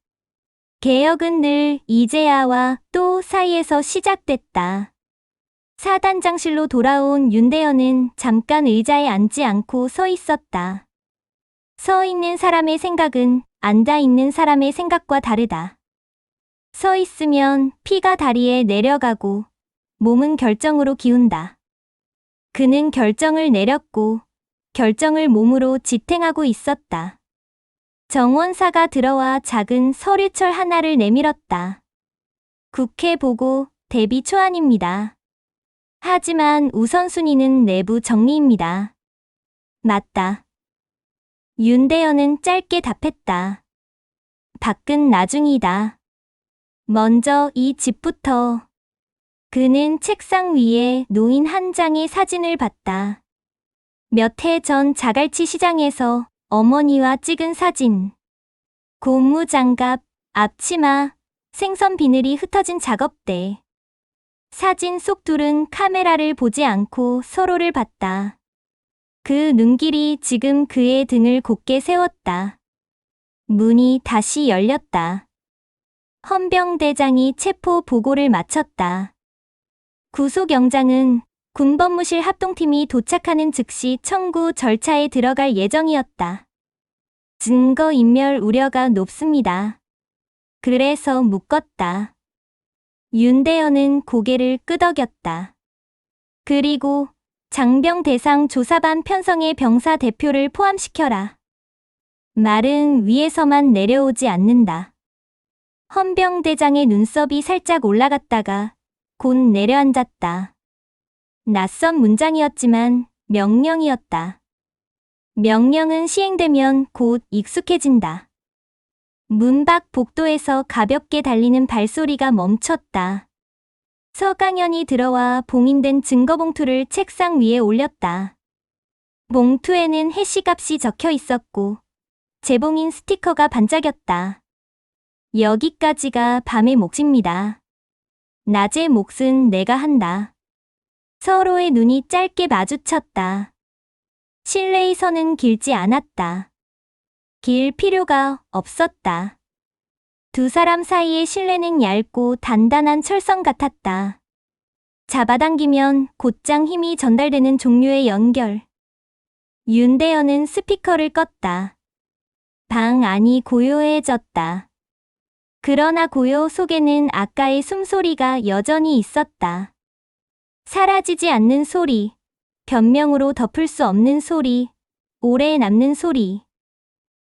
[SPEAKER 1] 개혁은 늘 이제야와 또 사이에서 시작됐다. 사단장실로 돌아온 윤대현은 잠깐 의자에 앉지 않고 서 있었다. 서 있는 사람의 생각은 앉아 있는 사람의 생각과 다르다. 서 있으면 피가 다리에 내려가고 몸은 결정으로 기운다. 그는 결정을 내렸고 결정을 몸으로 지탱하고 있었다. 정원사가 들어와 작은 서류철 하나를 내밀었다. 국회 보고 대비 초안입니다. 하지만 우선순위는 내부 정리입니다. 맞다. 윤대현은 짧게 답했다. 밖은 나중이다. 먼저 이 집부터. 그는 책상 위에 놓인 한 장의 사진을 봤다. 몇 해 전 자갈치 시장에서 어머니와 찍은 사진. 고무장갑, 앞치마, 생선 비늘이 흩어진 작업대. 사진 속 둘은 카메라를 보지 않고 서로를 봤다. 그 눈길이 지금 그의 등을 곧게 세웠다. 문이 다시 열렸다. 헌병대장이 체포 보고를 마쳤다. 구속영장은 군법무실 합동팀이 도착하는 즉시 청구 절차에 들어갈 예정이었다. 증거인멸 우려가 높습니다. 그래서 묶었다. 윤대현은 고개를 끄덕였다. 그리고 장병 대상 조사반 편성의 병사 대표를 포함시켜라. 말은 위에서만 내려오지 않는다. 헌병대장의 눈썹이 살짝 올라갔다가 곧 내려앉았다. 낯선 문장이었지만 명령이었다. 명령은 시행되면 곧 익숙해진다. 문 밖 복도에서 가볍게 달리는 발소리가 멈췄다. 서강현이 들어와 봉인된 증거봉투를 책상 위에 올렸다. 봉투에는 해시값이 적혀 있었고 재봉인 스티커가 반짝였다. 여기까지가 밤의 몫입니다. 낮의 몫은 내가 한다. 서로의 눈이 짧게 마주쳤다. 신뢰의 선은 길지 않았다. 길 필요가 없었다. 두 사람 사이의 신뢰는 얇고 단단한 철선 같았다. 잡아당기면 곧장 힘이 전달되는 종류의 연결. 윤대현은 스피커를 껐다. 방 안이 고요해졌다. 그러나 고요 속에는 아까의 숨소리가 여전히 있었다. 사라지지 않는 소리, 변명으로 덮을 수 없는 소리, 오래 남는 소리.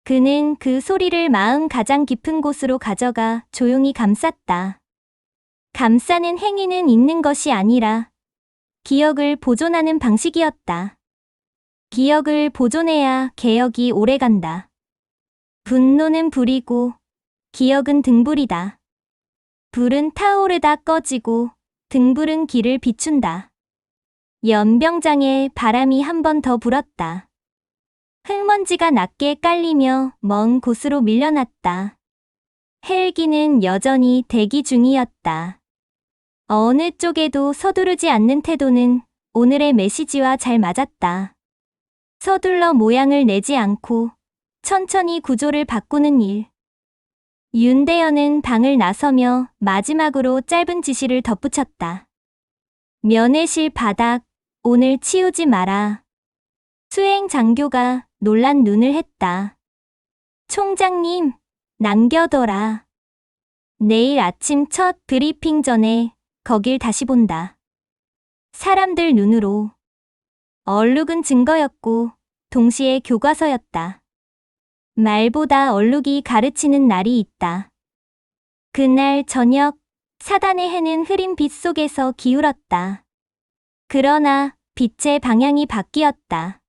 [SPEAKER 1] 그는 그 소리를 마음 가장 깊은 곳으로 가져가 조용히 감쌌다. 감싸는 행위는 있는 것이 아니라 기억을 보존하는 방식이었다. 기억을 보존해야 개혁이 오래간다. 분노는 불이고 기억은 등불이다. 불은 타오르다 꺼지고 등불은 길을 비춘다. 연병장에 바람이 한 번 더 불었다. 흙먼지가 낮게 깔리며 먼 곳으로 밀려났다. 헬기는 여전히 대기 중이었다. 어느 쪽에도 서두르지 않는 태도는 오늘의 메시지와 잘 맞았다. 서둘러 모양을 내지 않고 천천히 구조를 바꾸는 일. 윤대현은 방을 나서며 마지막으로 짧은 지시를 덧붙였다. 면회실 바닥, 오늘 치우지 마라. 수행 장교가 놀란 눈을 했다. 총장님, 남겨둬라. 내일 아침 첫 브리핑 전에 거길 다시 본다. 사람들 눈으로. 얼룩은 증거였고 동시에 교과서였다. 말보다 얼룩이 가르치는 날이 있다. 그날 저녁, 사단의 해는 흐린 빛 속에서 기울었다. 그러나 빛의 방향이 바뀌었다.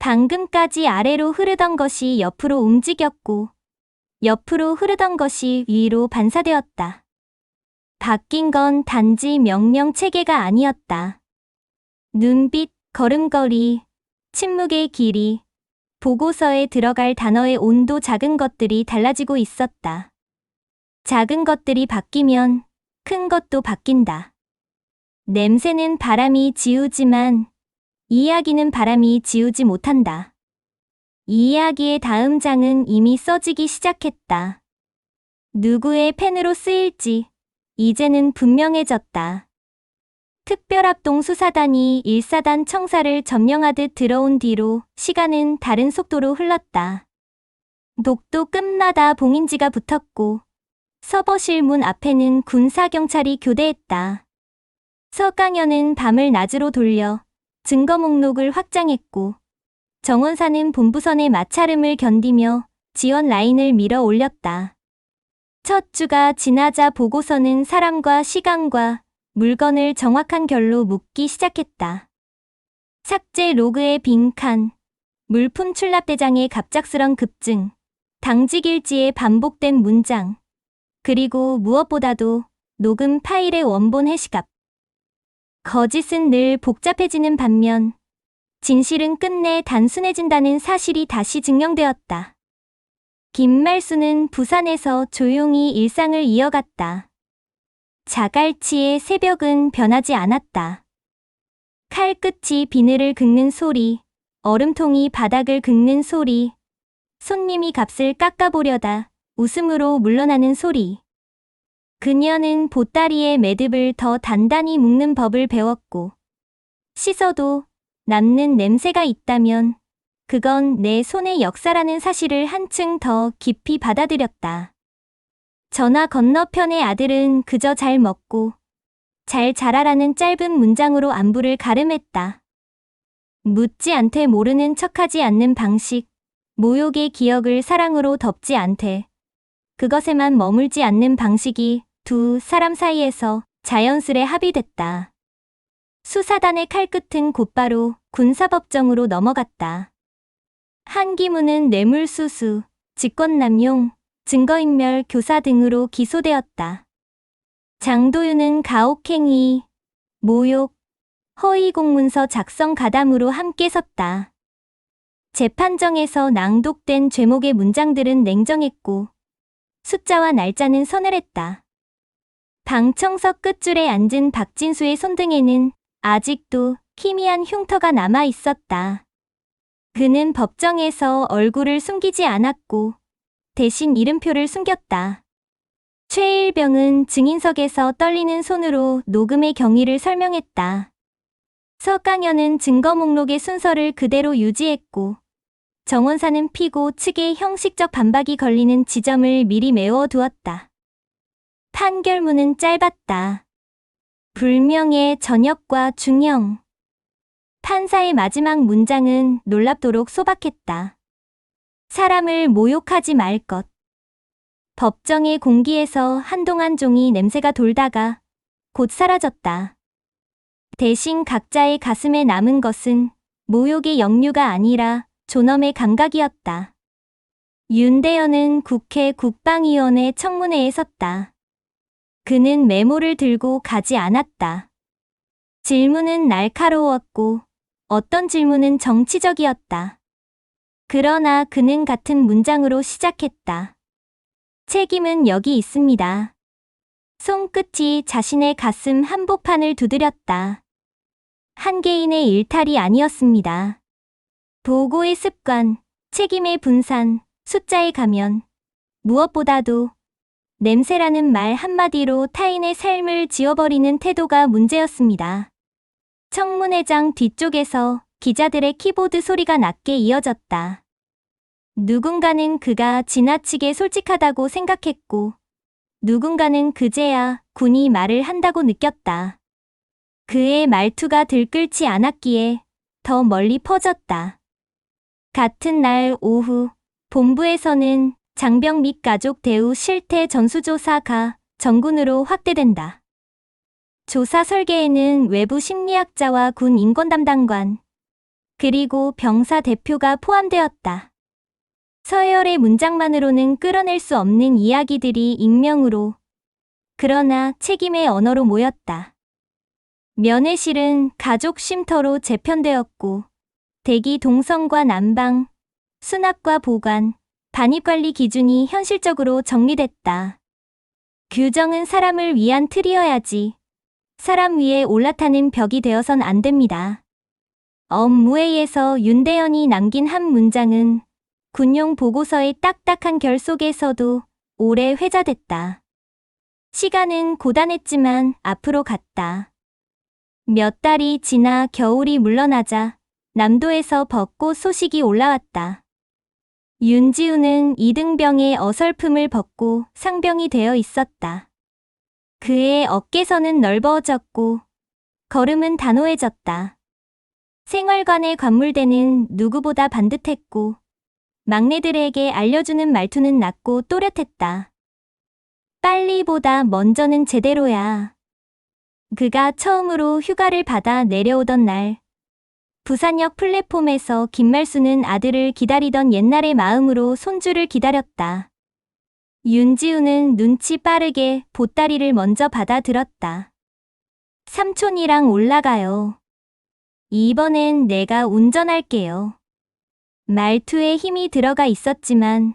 [SPEAKER 1] 방금까지 아래로 흐르던 것이 옆으로 움직였고, 옆으로 흐르던 것이 위로 반사되었다. 바뀐 건 단지 명령 체계가 아니었다. 눈빛, 걸음걸이, 침묵의 길이, 보고서에 들어갈 단어의 온도, 작은 것들이 달라지고 있었다. 작은 것들이 바뀌면 큰 것도 바뀐다. 냄새는 바람이 지우지만 이야기는 바람이 지우지 못한다. 이 이야기의 다음 장은 이미 써지기 시작했다. 누구의 펜으로 쓰일지 이제는 분명해졌다. 특별합동 수사단이 1사단 청사를 점령하듯 들어온 뒤로 시간은 다른 속도로 흘렀다. 독도 끝마다 봉인지가 붙었고 서버실 문 앞에는 군사경찰이 교대했다. 서강현은 밤을 낮으로 돌려 증거 목록을 확장했고 정원사는 본부선의 마찰음을 견디며 지원 라인을 밀어 올렸다. 첫 주가 지나자 보고서는 사람과 시간과 물건을 정확한 결로 묶기 시작했다. 삭제 로그의 빈칸, 물품 출납 대장의 갑작스런 급증, 당직 일지의 반복된 문장, 그리고 무엇보다도 녹음 파일의 원본 해시값. 거짓은 늘 복잡해지는 반면 진실은 끝내 단순해진다는 사실이 다시 증명되었다. 김말수는 부산에서 조용히 일상을 이어갔다. 자갈치의 새벽은 변하지 않았다. 칼끝이 비늘을 긁는 소리, 얼음통이 바닥을 긁는 소리, 손님이 값을 깎아보려다 웃음으로 물러나는 소리. 그녀는 보따리에 매듭을 더 단단히 묶는 법을 배웠고 씻어도 남는 냄새가 있다면 그건 내 손의 역사라는 사실을 한층 더 깊이 받아들였다. 전화 건너편의 아들은 그저 잘 먹고 잘 자라라는 짧은 문장으로 안부를 가름했다. 묻지 않되 모르는 척하지 않는 방식, 모욕의 기억을 사랑으로 덮지 않되 그것에만 머물지 않는 방식이 두 사람 사이에서 자연스레 합의됐다. 수사단의 칼끝은 곧바로 군사법정으로 넘어갔다. 한기무는 뇌물수수, 직권남용, 증거인멸, 교사 등으로 기소되었다. 장도윤은 가혹행위, 모욕, 허위공문서 작성 가담으로 함께 섰다. 재판정에서 낭독된 죄목의 문장들은 냉정했고 숫자와 날짜는 서늘했다. 방청석 끝줄에 앉은 박진수의 손등에는 아직도 희미한 흉터가 남아 있었다. 그는 법정에서 얼굴을 숨기지 않았고 대신 이름표를 숨겼다. 최일병은 증인석에서 떨리는 손으로 녹음의 경위를 설명했다. 서강현은 증거 목록의 순서를 그대로 유지했고 정원사는 피고 측의 형식적 반박이 걸리는 지점을 미리 메워두었다. 판결문은 짧았다. 불명예 전역과 중형. 판사의 마지막 문장은 놀랍도록 소박했다. 사람을 모욕하지 말 것. 법정의 공기에서 한동안 종이 냄새가 돌다가 곧 사라졌다. 대신 각자의 가슴에 남은 것은 모욕의 역류가 아니라 존엄의 감각이었다. 윤대현은 국회 국방위원회 청문회에 섰다. 그는 메모를 들고 가지 않았다. 질문은 날카로웠고 어떤 질문은 정치적이었다. 그러나 그는 같은 문장으로 시작했다. 책임은 여기 있습니다. 손끝이 자신의 가슴 한복판을 두드렸다. 한 개인의 일탈이 아니었습니다. 보고의 습관, 책임의 분산, 숫자의 가면, 무엇보다도 냄새라는 말 한마디로 타인의 삶을 지워버리는 태도가 문제였습니다. 청문회장 뒤쪽에서 기자들의 키보드 소리가 낮게 이어졌다. 누군가는 그가 지나치게 솔직하다고 생각했고 누군가는 그제야 군이 말을 한다고 느꼈다. 그의 말투가 들끓지 않았기에 더 멀리 퍼졌다. 같은 날 오후 본부에서는 장병 및 가족 대우 실태 전수조사가 전군으로 확대된다. 조사 설계에는 외부 심리학자와 군 인권 담당관, 그리고 병사 대표가 포함되었다. 서열의 문장만으로는 끌어낼 수 없는 이야기들이 익명으로, 그러나 책임의 언어로 모였다. 면회실은 가족 쉼터로 재편되었고, 대기 동선과 난방, 수납과 보관, 반입관리 기준이 현실적으로 정리됐다. 규정은 사람을 위한 틀이어야지, 사람 위에 올라타는 벽이 되어선 안 됩니다. 업무회의에서 윤대현이 남긴 한 문장은 군용 보고서의 딱딱한 결 속에서도 오래 회자됐다. 시간은 고단했지만 앞으로 갔다. 몇 달이 지나 겨울이 물러나자 남도에서 벚꽃 소식이 올라왔다. 윤지우는 이등병의 어설픔을 벗고 상병이 되어 있었다. 그의 어깨선은 넓어졌고 걸음은 단호해졌다. 생활관의 관물대는 누구보다 반듯했고 막내들에게 알려주는 말투는 낮고 또렷했다. 빨리보다 먼저는 제대로야. 그가 처음으로 휴가를 받아 내려오던 날, 부산역 플랫폼에서 김말수는 아들을 기다리던 옛날의 마음으로 손주를 기다렸다. 윤지우는 눈치 빠르게 보따리를 먼저 받아들었다. 삼촌이랑 올라가요. 이번엔 내가 운전할게요. 말투에 힘이 들어가 있었지만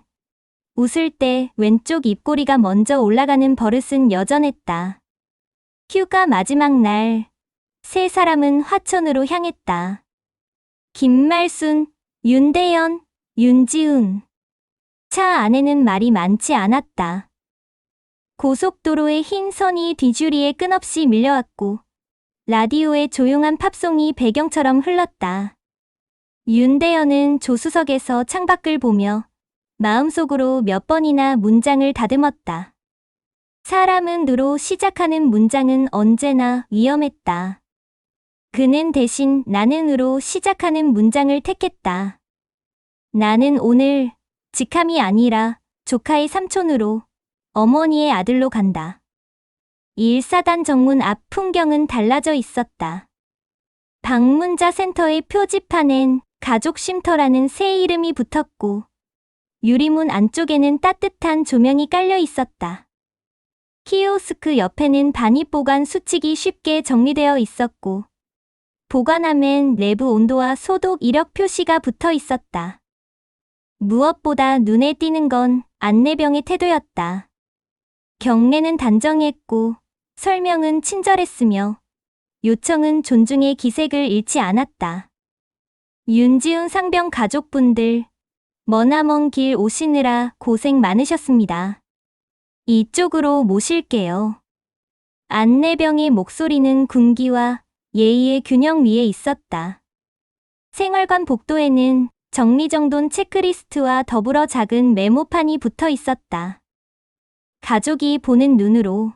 [SPEAKER 1] 웃을 때 왼쪽 입꼬리가 먼저 올라가는 버릇은 여전했다. 휴가 마지막 날, 세 사람은 화천으로 향했다. 김말순, 윤대현, 윤지훈. 차 안에는 말이 많지 않았다. 고속도로의 흰 선이 뒤주리에 끝없이 밀려왔고 라디오의 조용한 팝송이 배경처럼 흘렀다. 윤대현은 조수석에서 창밖을 보며 마음속으로 몇 번이나 문장을 다듬었다. 사람은 으로 시작하는 문장은 언제나 위험했다. 그는 대신 나는으로 시작하는 문장을 택했다. 나는 오늘 직함이 아니라 조카의 삼촌으로 어머니의 아들로 간다. 1사단 정문 앞 풍경은 달라져 있었다. 방문자 센터의 표지판엔 가족 쉼터라는 새 이름이 붙었고 유리문 안쪽에는 따뜻한 조명이 깔려 있었다. 키오스크 옆에는 반입 보관 수칙이 쉽게 정리되어 있었고 보관함엔 내부 온도와 소독 이력 표시가 붙어 있었다. 무엇보다 눈에 띄는 건 안내병의 태도였다. 경례는 단정했고 설명은 친절했으며 요청은 존중의 기색을 잃지 않았다. 윤지훈 상병 가족분들, 머나먼 길 오시느라 고생 많으셨습니다. 이쪽으로 모실게요. 안내병의 목소리는 군기와 예의의 균형 위에 있었다. 생활관 복도에는 정리정돈 체크리스트와 더불어 작은 메모판이 붙어 있었다. 가족이 보는 눈으로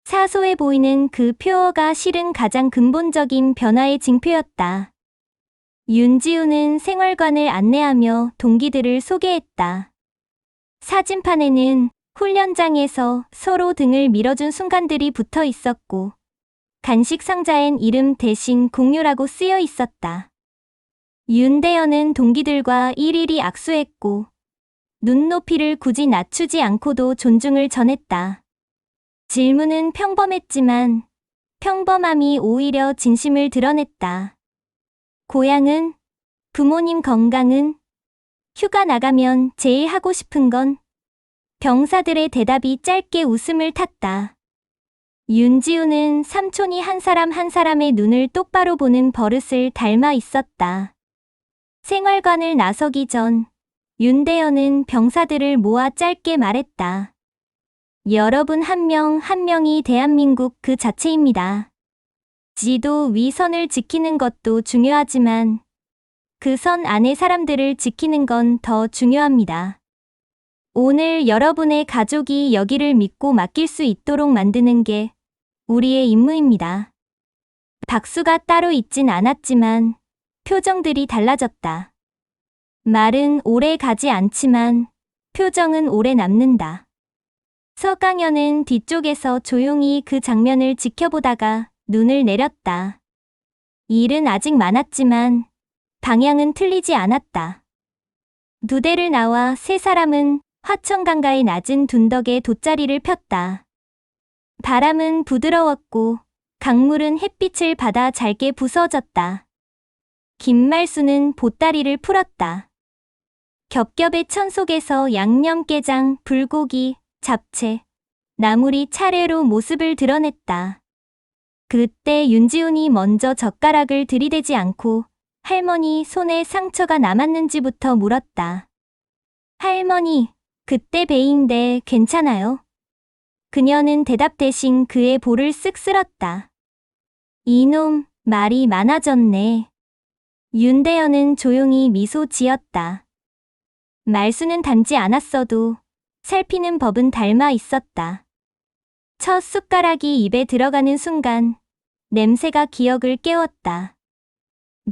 [SPEAKER 1] 사소해 보이는 그 표어가 실은 가장 근본적인 변화의 징표였다. 윤지우는 생활관을 안내하며 동기들을 소개했다. 사진판에는 훈련장에서 서로 등을 밀어준 순간들이 붙어 있었고 간식 상자엔 이름 대신 공유라고 쓰여 있었다. 윤대현은 동기들과 일일이 악수했고 눈높이를 굳이 낮추지 않고도 존중을 전했다. 질문은 평범했지만 평범함이 오히려 진심을 드러냈다. 고향은? 부모님 건강은? 휴가 나가면 제일 하고 싶은 건? 병사들의 대답이 짧게 웃음을 탔다. 윤지우는 삼촌이 한 사람 한 사람의 눈을 똑바로 보는 버릇을 닮아 있었다. 생활관을 나서기 전 윤대현은 병사들을 모아 짧게 말했다. 여러분 한 명 한 명이 대한민국 그 자체입니다. 지도 위 선을 지키는 것도 중요하지만 그 선 안의 사람들을 지키는 건 더 중요합니다. 오늘 여러분의 가족이 여기를 믿고 맡길 수 있도록 만드는 게 우리의 임무입니다. 박수가 따로 있진 않았지만 표정들이 달라졌다. 말은 오래 가지 않지만 표정은 오래 남는다. 서강현은 뒤쪽에서 조용히 그 장면을 지켜보다가 눈을 내렸다. 일은 아직 많았지만 방향은 틀리지 않았다. 두 대를 나와 세 사람은 화천강가의 낮은 둔덕에 돗자리를 폈다. 바람은 부드러웠고 강물은 햇빛을 받아 잘게 부서졌다. 김말수는 보따리를 풀었다. 겹겹의 천 속에서 양념게장, 불고기, 잡채, 나물이 차례로 모습을 드러냈다. 그때 윤지훈이 먼저 젓가락을 들이대지 않고 할머니 손에 상처가 남았는지부터 물었다. 할머니, 그때 베인데 괜찮아요? 그녀는 대답 대신 그의 볼을 쓱 쓸었다. 이놈, 말이 많아졌네. 윤대현은 조용히 미소 지었다. 말수는 닮지 않았어도 살피는 법은 닮아 있었다. 첫 숟가락이 입에 들어가는 순간 냄새가 기억을 깨웠다.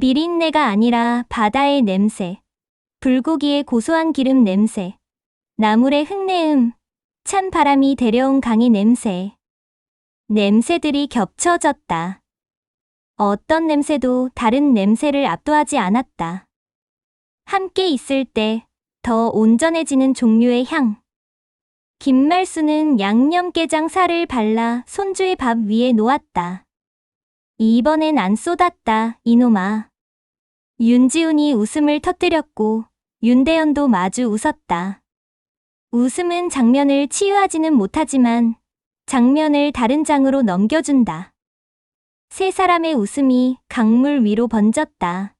[SPEAKER 1] 비린내가 아니라 바다의 냄새, 불고기의 고소한 기름 냄새, 나물의 흙내음, 찬 바람이 데려온 강의 냄새. 냄새들이 겹쳐졌다. 어떤 냄새도 다른 냄새를 압도하지 않았다. 함께 있을 때 더 온전해지는 종류의 향. 김말수는 양념게장 살을 발라 손주의 밥 위에 놓았다. 이번엔 안 쏟았다, 이놈아. 윤지훈이 웃음을 터뜨렸고 윤대현도 마주 웃었다. 웃음은 장면을 치유하지는 못하지만 장면을 다른 장으로 넘겨준다. 세 사람의 웃음이 강물 위로 번졌다.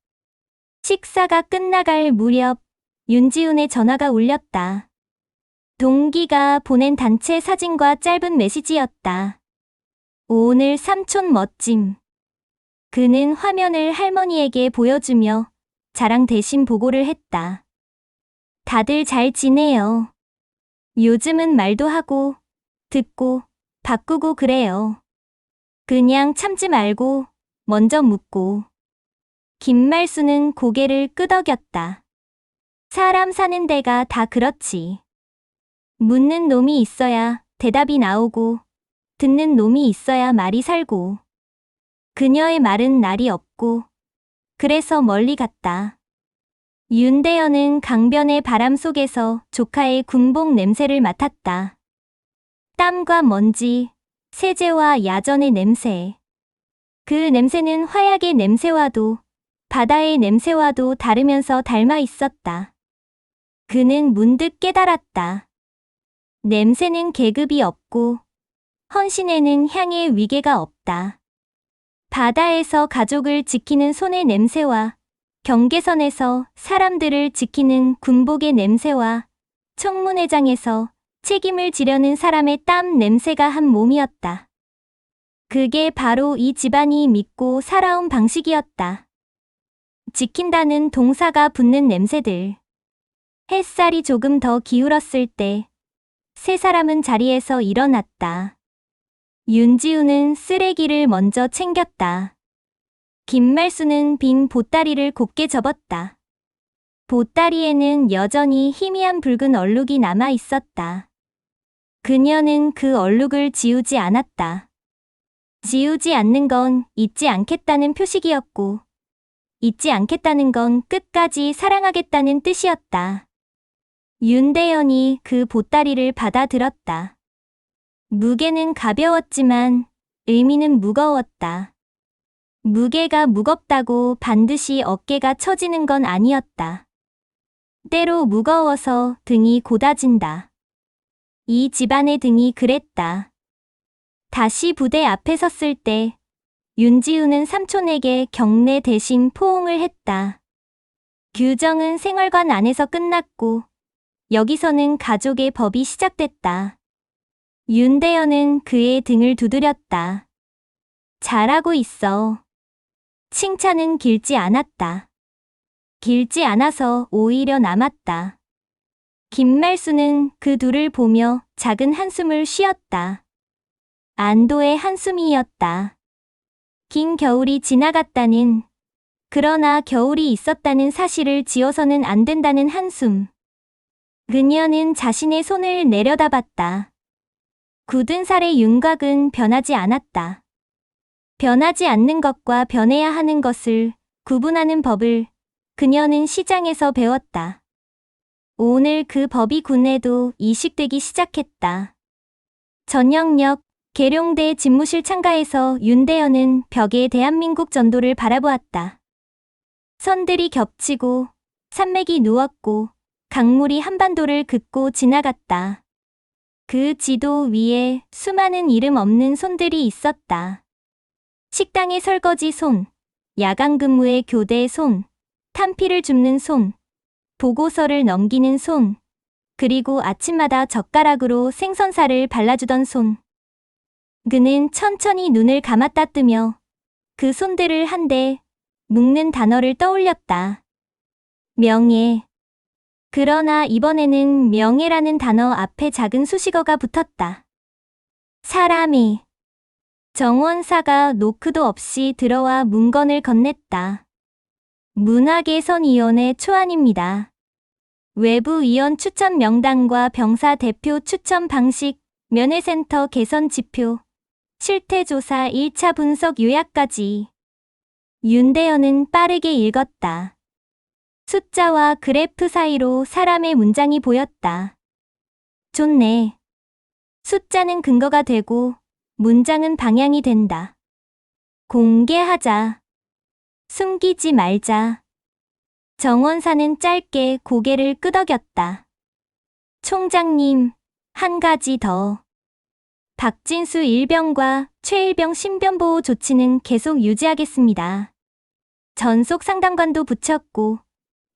[SPEAKER 1] 식사가 끝나갈 무렵 윤지훈의 전화가 울렸다. 동기가 보낸 단체 사진과 짧은 메시지였다. 오늘 삼촌 멋짐. 그는 화면을 할머니에게 보여주며 자랑 대신 보고를 했다. 다들 잘 지내요. 요즘은 말도 하고, 듣고, 바꾸고 그래요. 그냥 참지 말고, 먼저 묻고. 김말수는 고개를 끄덕였다. 사람 사는 데가 다 그렇지. 묻는 놈이 있어야 대답이 나오고, 듣는 놈이 있어야 말이 살고. 그녀의 말은 날이 없고, 그래서 멀리 갔다. 윤대현은 강변의 바람 속에서 조카의 군복 냄새를 맡았다. 땀과 먼지, 세제와 야전의 냄새. 그 냄새는 화약의 냄새와도 바다의 냄새와도 다르면서 닮아 있었다. 그는 문득 깨달았다. 냄새는 계급이 없고 헌신에는 향의 위계가 없다. 바다에서 가족을 지키는 손의 냄새와 경계선에서 사람들을 지키는 군복의 냄새와 청문회장에서 책임을 지려는 사람의 땀 냄새가 한 몸이었다. 그게 바로 이 집안이 믿고 살아온 방식이었다. 지킨다는 동사가 붙는 냄새들. 햇살이 조금 더 기울었을 때 세 사람은 자리에서 일어났다. 윤지훈은 쓰레기를 먼저 챙겼다. 김말수는 빈 보따리를 곱게 접었다. 보따리에는 여전히 희미한 붉은 얼룩이 남아 있었다. 그녀는 그 얼룩을 지우지 않았다. 지우지 않는 건 잊지 않겠다는 표식이었고, 잊지 않겠다는 건 끝까지 사랑하겠다는 뜻이었다. 윤대현이 그 보따리를 받아들었다. 무게는 가벼웠지만 의미는 무거웠다. 무게가 무겁다고 반드시 어깨가 처지는 건 아니었다. 때로 무거워서 등이 고다진다. 이 집안의 등이 그랬다. 다시 부대 앞에 섰을 때 윤지훈은 삼촌에게 경례 대신 포옹을 했다. 규정은 생활관 안에서 끝났고 여기서는 가족의 법이 시작됐다. 윤대현은 그의 등을 두드렸다. 잘하고 있어. 칭찬은 길지 않았다. 길지 않아서 오히려 남았다. 김말수는 그 둘을 보며 작은 한숨을 쉬었다. 안도의 한숨이었다. 긴 겨울이 지나갔다는, 그러나 겨울이 있었다는 사실을 지어서는 안 된다는 한숨. 그녀는 자신의 손을 내려다봤다. 굳은 살의 윤곽은 변하지 않았다. 변하지 않는 것과 변해야 하는 것을 구분하는 법을 그녀는 시장에서 배웠다. 오늘 그 법이 군에도 이식되기 시작했다. 전영역 계룡대 집무실 창가에서 윤대현은 벽에 대한민국 전도를 바라보았다. 선들이 겹치고 산맥이 누웠고 강물이 한반도를 긋고 지나갔다. 그 지도 위에 수많은 이름 없는 손들이 있었다. 식당의 설거지 손, 야간 근무의 교대 손, 탄피를 줍는 손, 보고서를 넘기는 손, 그리고 아침마다 젓가락으로 생선살을 발라주던 손. 그는 천천히 눈을 감았다 뜨며 그 손들을 한데 묶는 단어를 떠올렸다. 명예. 그러나 이번에는 명예라는 단어 앞에 작은 수식어가 붙었다. 사람이. 정원사가 노크도 없이 들어와 문건을 건넸다. 문화개선위원회 초안입니다. 외부위원 추천 명단과 병사 대표 추천 방식, 면회센터 개선 지표, 실태조사 1차 분석 요약까지. 윤대현은 빠르게 읽었다. 숫자와 그래프 사이로 사람의 문장이 보였다. 좋네. 숫자는 근거가 되고 문장은 방향이 된다. 공개하자. 숨기지 말자. 정원사는 짧게 고개를 끄덕였다. 총장님, 한 가지 더. 박진수 일병과 최일병 신변보호 조치는 계속 유지하겠습니다. 전속 상담관도 붙였고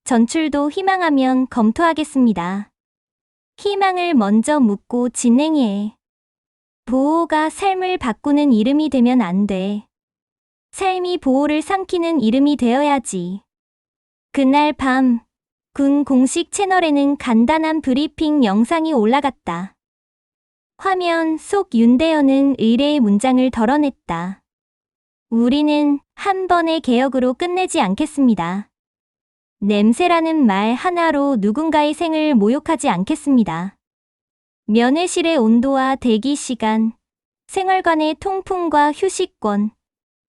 [SPEAKER 1] 전출도 희망하면 검토하겠습니다. 희망을 먼저 묻고 진행해. 보호가 삶을 바꾸는 이름이 되면 안 돼. 삶이 보호를 삼키는 이름이 되어야지. 그날 밤, 군 공식 채널에는 간단한 브리핑 영상이 올라갔다. 화면 속 윤대현은 의뢰의 문장을 덜어냈다. 우리는 한 번의 개혁으로 끝내지 않겠습니다. 냄새라는 말 하나로 누군가의 생을 모욕하지 않겠습니다. 면회실의 온도와 대기 시간, 생활관의 통풍과 휴식권,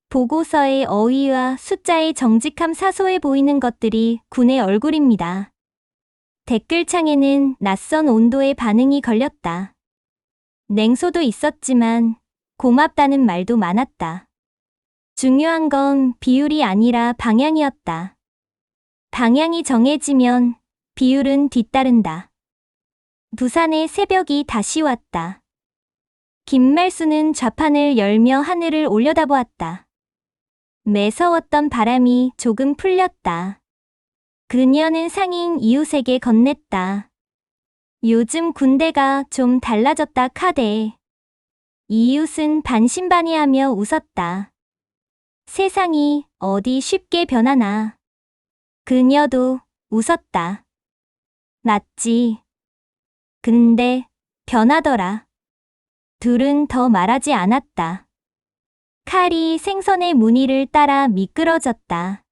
[SPEAKER 1] 보고서의 어휘와 숫자의 정직함 사소해 보이는 것들이 군의 얼굴입니다. 댓글창에는 낯선 온도의 반응이 걸렸다. 냉소도 있었지만 고맙다는 말도 많았다. 중요한 건 비율이 아니라 방향이었다. 방향이 정해지면 비율은 뒤따른다. 부산의 새벽이 다시 왔다. 김말수는 좌판을 열며 하늘을 올려다보았다. 매서웠던 바람이 조금 풀렸다. 그녀는 상인 이웃에게 건넸다. 요즘 군대가 좀 달라졌다 카대. 이웃은 반신반의하며 웃었다. 세상이 어디 쉽게 변하나. 그녀도 웃었다. 맞지. 근데 변하더라. 둘은 더 말하지 않았다. 칼이 생선의 무늬를 따라 미끄러졌다.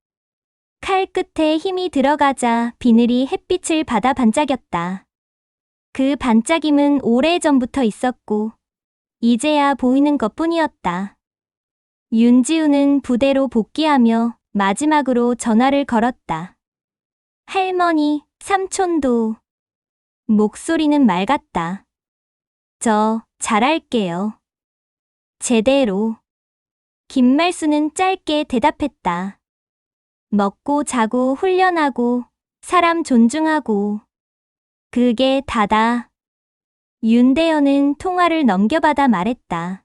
[SPEAKER 1] 칼 끝에 힘이 들어가자 비늘이 햇빛을 받아 반짝였다. 그 반짝임은 오래전부터 있었고 이제야 보이는 것뿐이었다. 윤지우는 부대로 복귀하며 마지막으로 전화를 걸었다. 할머니, 삼촌도. 목소리는 맑았다. 저 잘할게요. 제대로. 김말수는 짧게 대답했다. 먹고 자고 훈련하고 사람 존중하고. 그게 다다. 윤대현은 통화를 넘겨받아 말했다.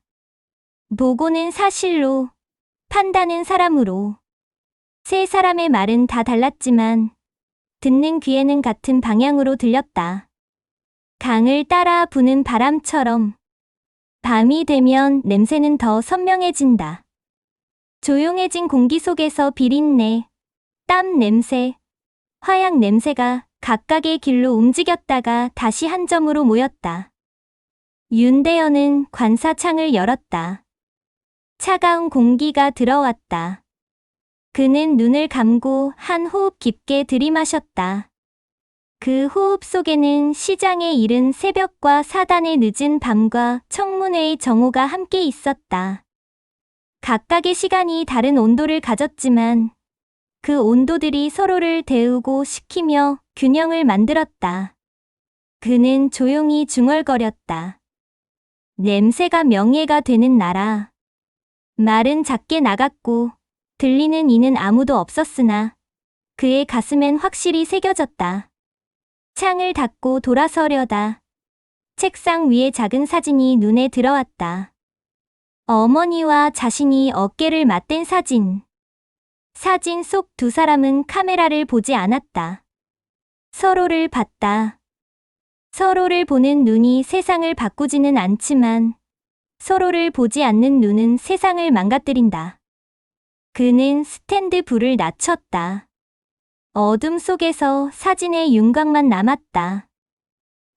[SPEAKER 1] 보고는 사실로, 판단은 사람으로. 세 사람의 말은 다 달랐지만 듣는 귀에는 같은 방향으로 들렸다. 강을 따라 부는 바람처럼. 밤이 되면 냄새는 더 선명해진다. 조용해진 공기 속에서 비린내, 땀 냄새, 화약 냄새가 각각의 길로 움직였다가 다시 한 점으로 모였다. 윤대현은 관사창을 열었다. 차가운 공기가 들어왔다. 그는 눈을 감고 한 호흡 깊게 들이마셨다. 그 호흡 속에는 시장의 이른 새벽과 사단의 늦은 밤과 청문회의 정오가 함께 있었다. 각각의 시간이 다른 온도를 가졌지만 그 온도들이 서로를 데우고 식히며 균형을 만들었다. 그는 조용히 중얼거렸다. 냄새가 명예가 되는 나라. 말은 작게 나갔고 들리는 이는 아무도 없었으나 그의 가슴엔 확실히 새겨졌다. 창을 닫고 돌아서려다 책상 위에 작은 사진이 눈에 들어왔다. 어머니와 자신이 어깨를 맞댄 사진. 사진 속 두 사람은 카메라를 보지 않았다. 서로를 봤다. 서로를 보는 눈이 세상을 바꾸지는 않지만 서로를 보지 않는 눈은 세상을 망가뜨린다. 그는 스탠드 불을 낮췄다. 어둠 속에서 사진의 윤곽만 남았다.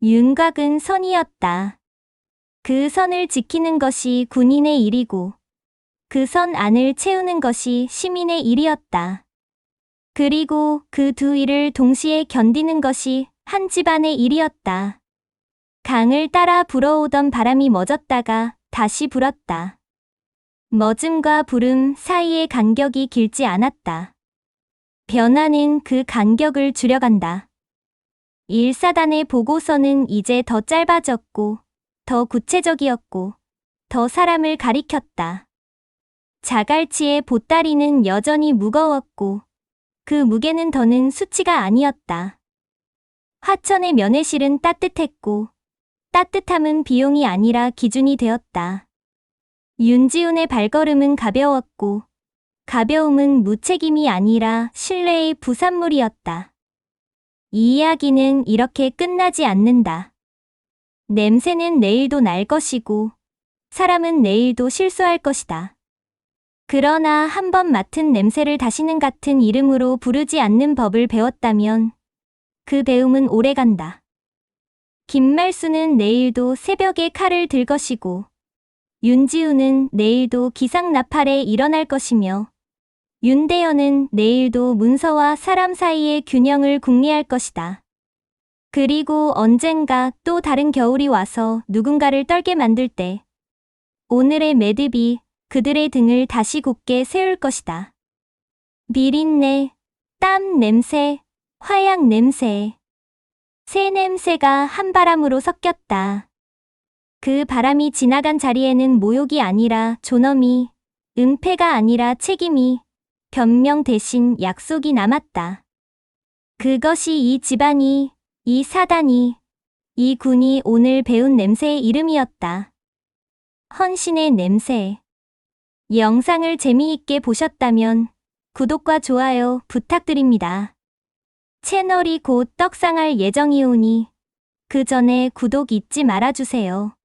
[SPEAKER 1] 윤곽은 선이었다. 그 선을 지키는 것이 군인의 일이고 그 선 안을 채우는 것이 시민의 일이었다. 그리고 그 두 일을 동시에 견디는 것이 한 집안의 일이었다. 강을 따라 불어오던 바람이 멎었다가 다시 불었다. 멎음과 부름 사이의 간격이 길지 않았다. 변화는 그 간격을 줄여간다. 1사단의 보고서는 이제 더 짧아졌고 더 구체적이었고 더 사람을 가리켰다. 자갈치의 보따리는 여전히 무거웠고 그 무게는 더는 수치가 아니었다. 화천의 면회실은 따뜻했고 따뜻함은 비용이 아니라 기준이 되었다. 윤지훈의 발걸음은 가벼웠고 가벼움은 무책임이 아니라 신뢰의 부산물이었다. 이 이야기는 이렇게 끝나지 않는다. 냄새는 내일도 날 것이고 사람은 내일도 실수할 것이다. 그러나 한 번 맡은 냄새를 다시는 같은 이름으로 부르지 않는 법을 배웠다면 그 배움은 오래간다. 김말수는 내일도 새벽에 칼을 들 것이고 윤지우는 내일도 기상나팔에 일어날 것이며 윤대현은 내일도 문서와 사람 사이의 균형을 궁리할 것이다. 그리고 언젠가 또 다른 겨울이 와서 누군가를 떨게 만들 때 오늘의 매듭이 그들의 등을 다시 굳게 세울 것이다. 비린내, 땀 냄새, 화약 냄새, 새 냄새가 한바람으로 섞였다. 그 바람이 지나간 자리에는 모욕이 아니라 존엄이, 은폐가 아니라 책임이, 변명 대신 약속이 남았다. 그것이 이 집안이, 이 사단이, 이 군이 오늘 배운 냄새의 이름이었다. 헌신의 냄새. 영상을 재미있게 보셨다면 구독과 좋아요 부탁드립니다. 채널이 곧 떡상할 예정이오니 그 전에 구독 잊지 말아주세요.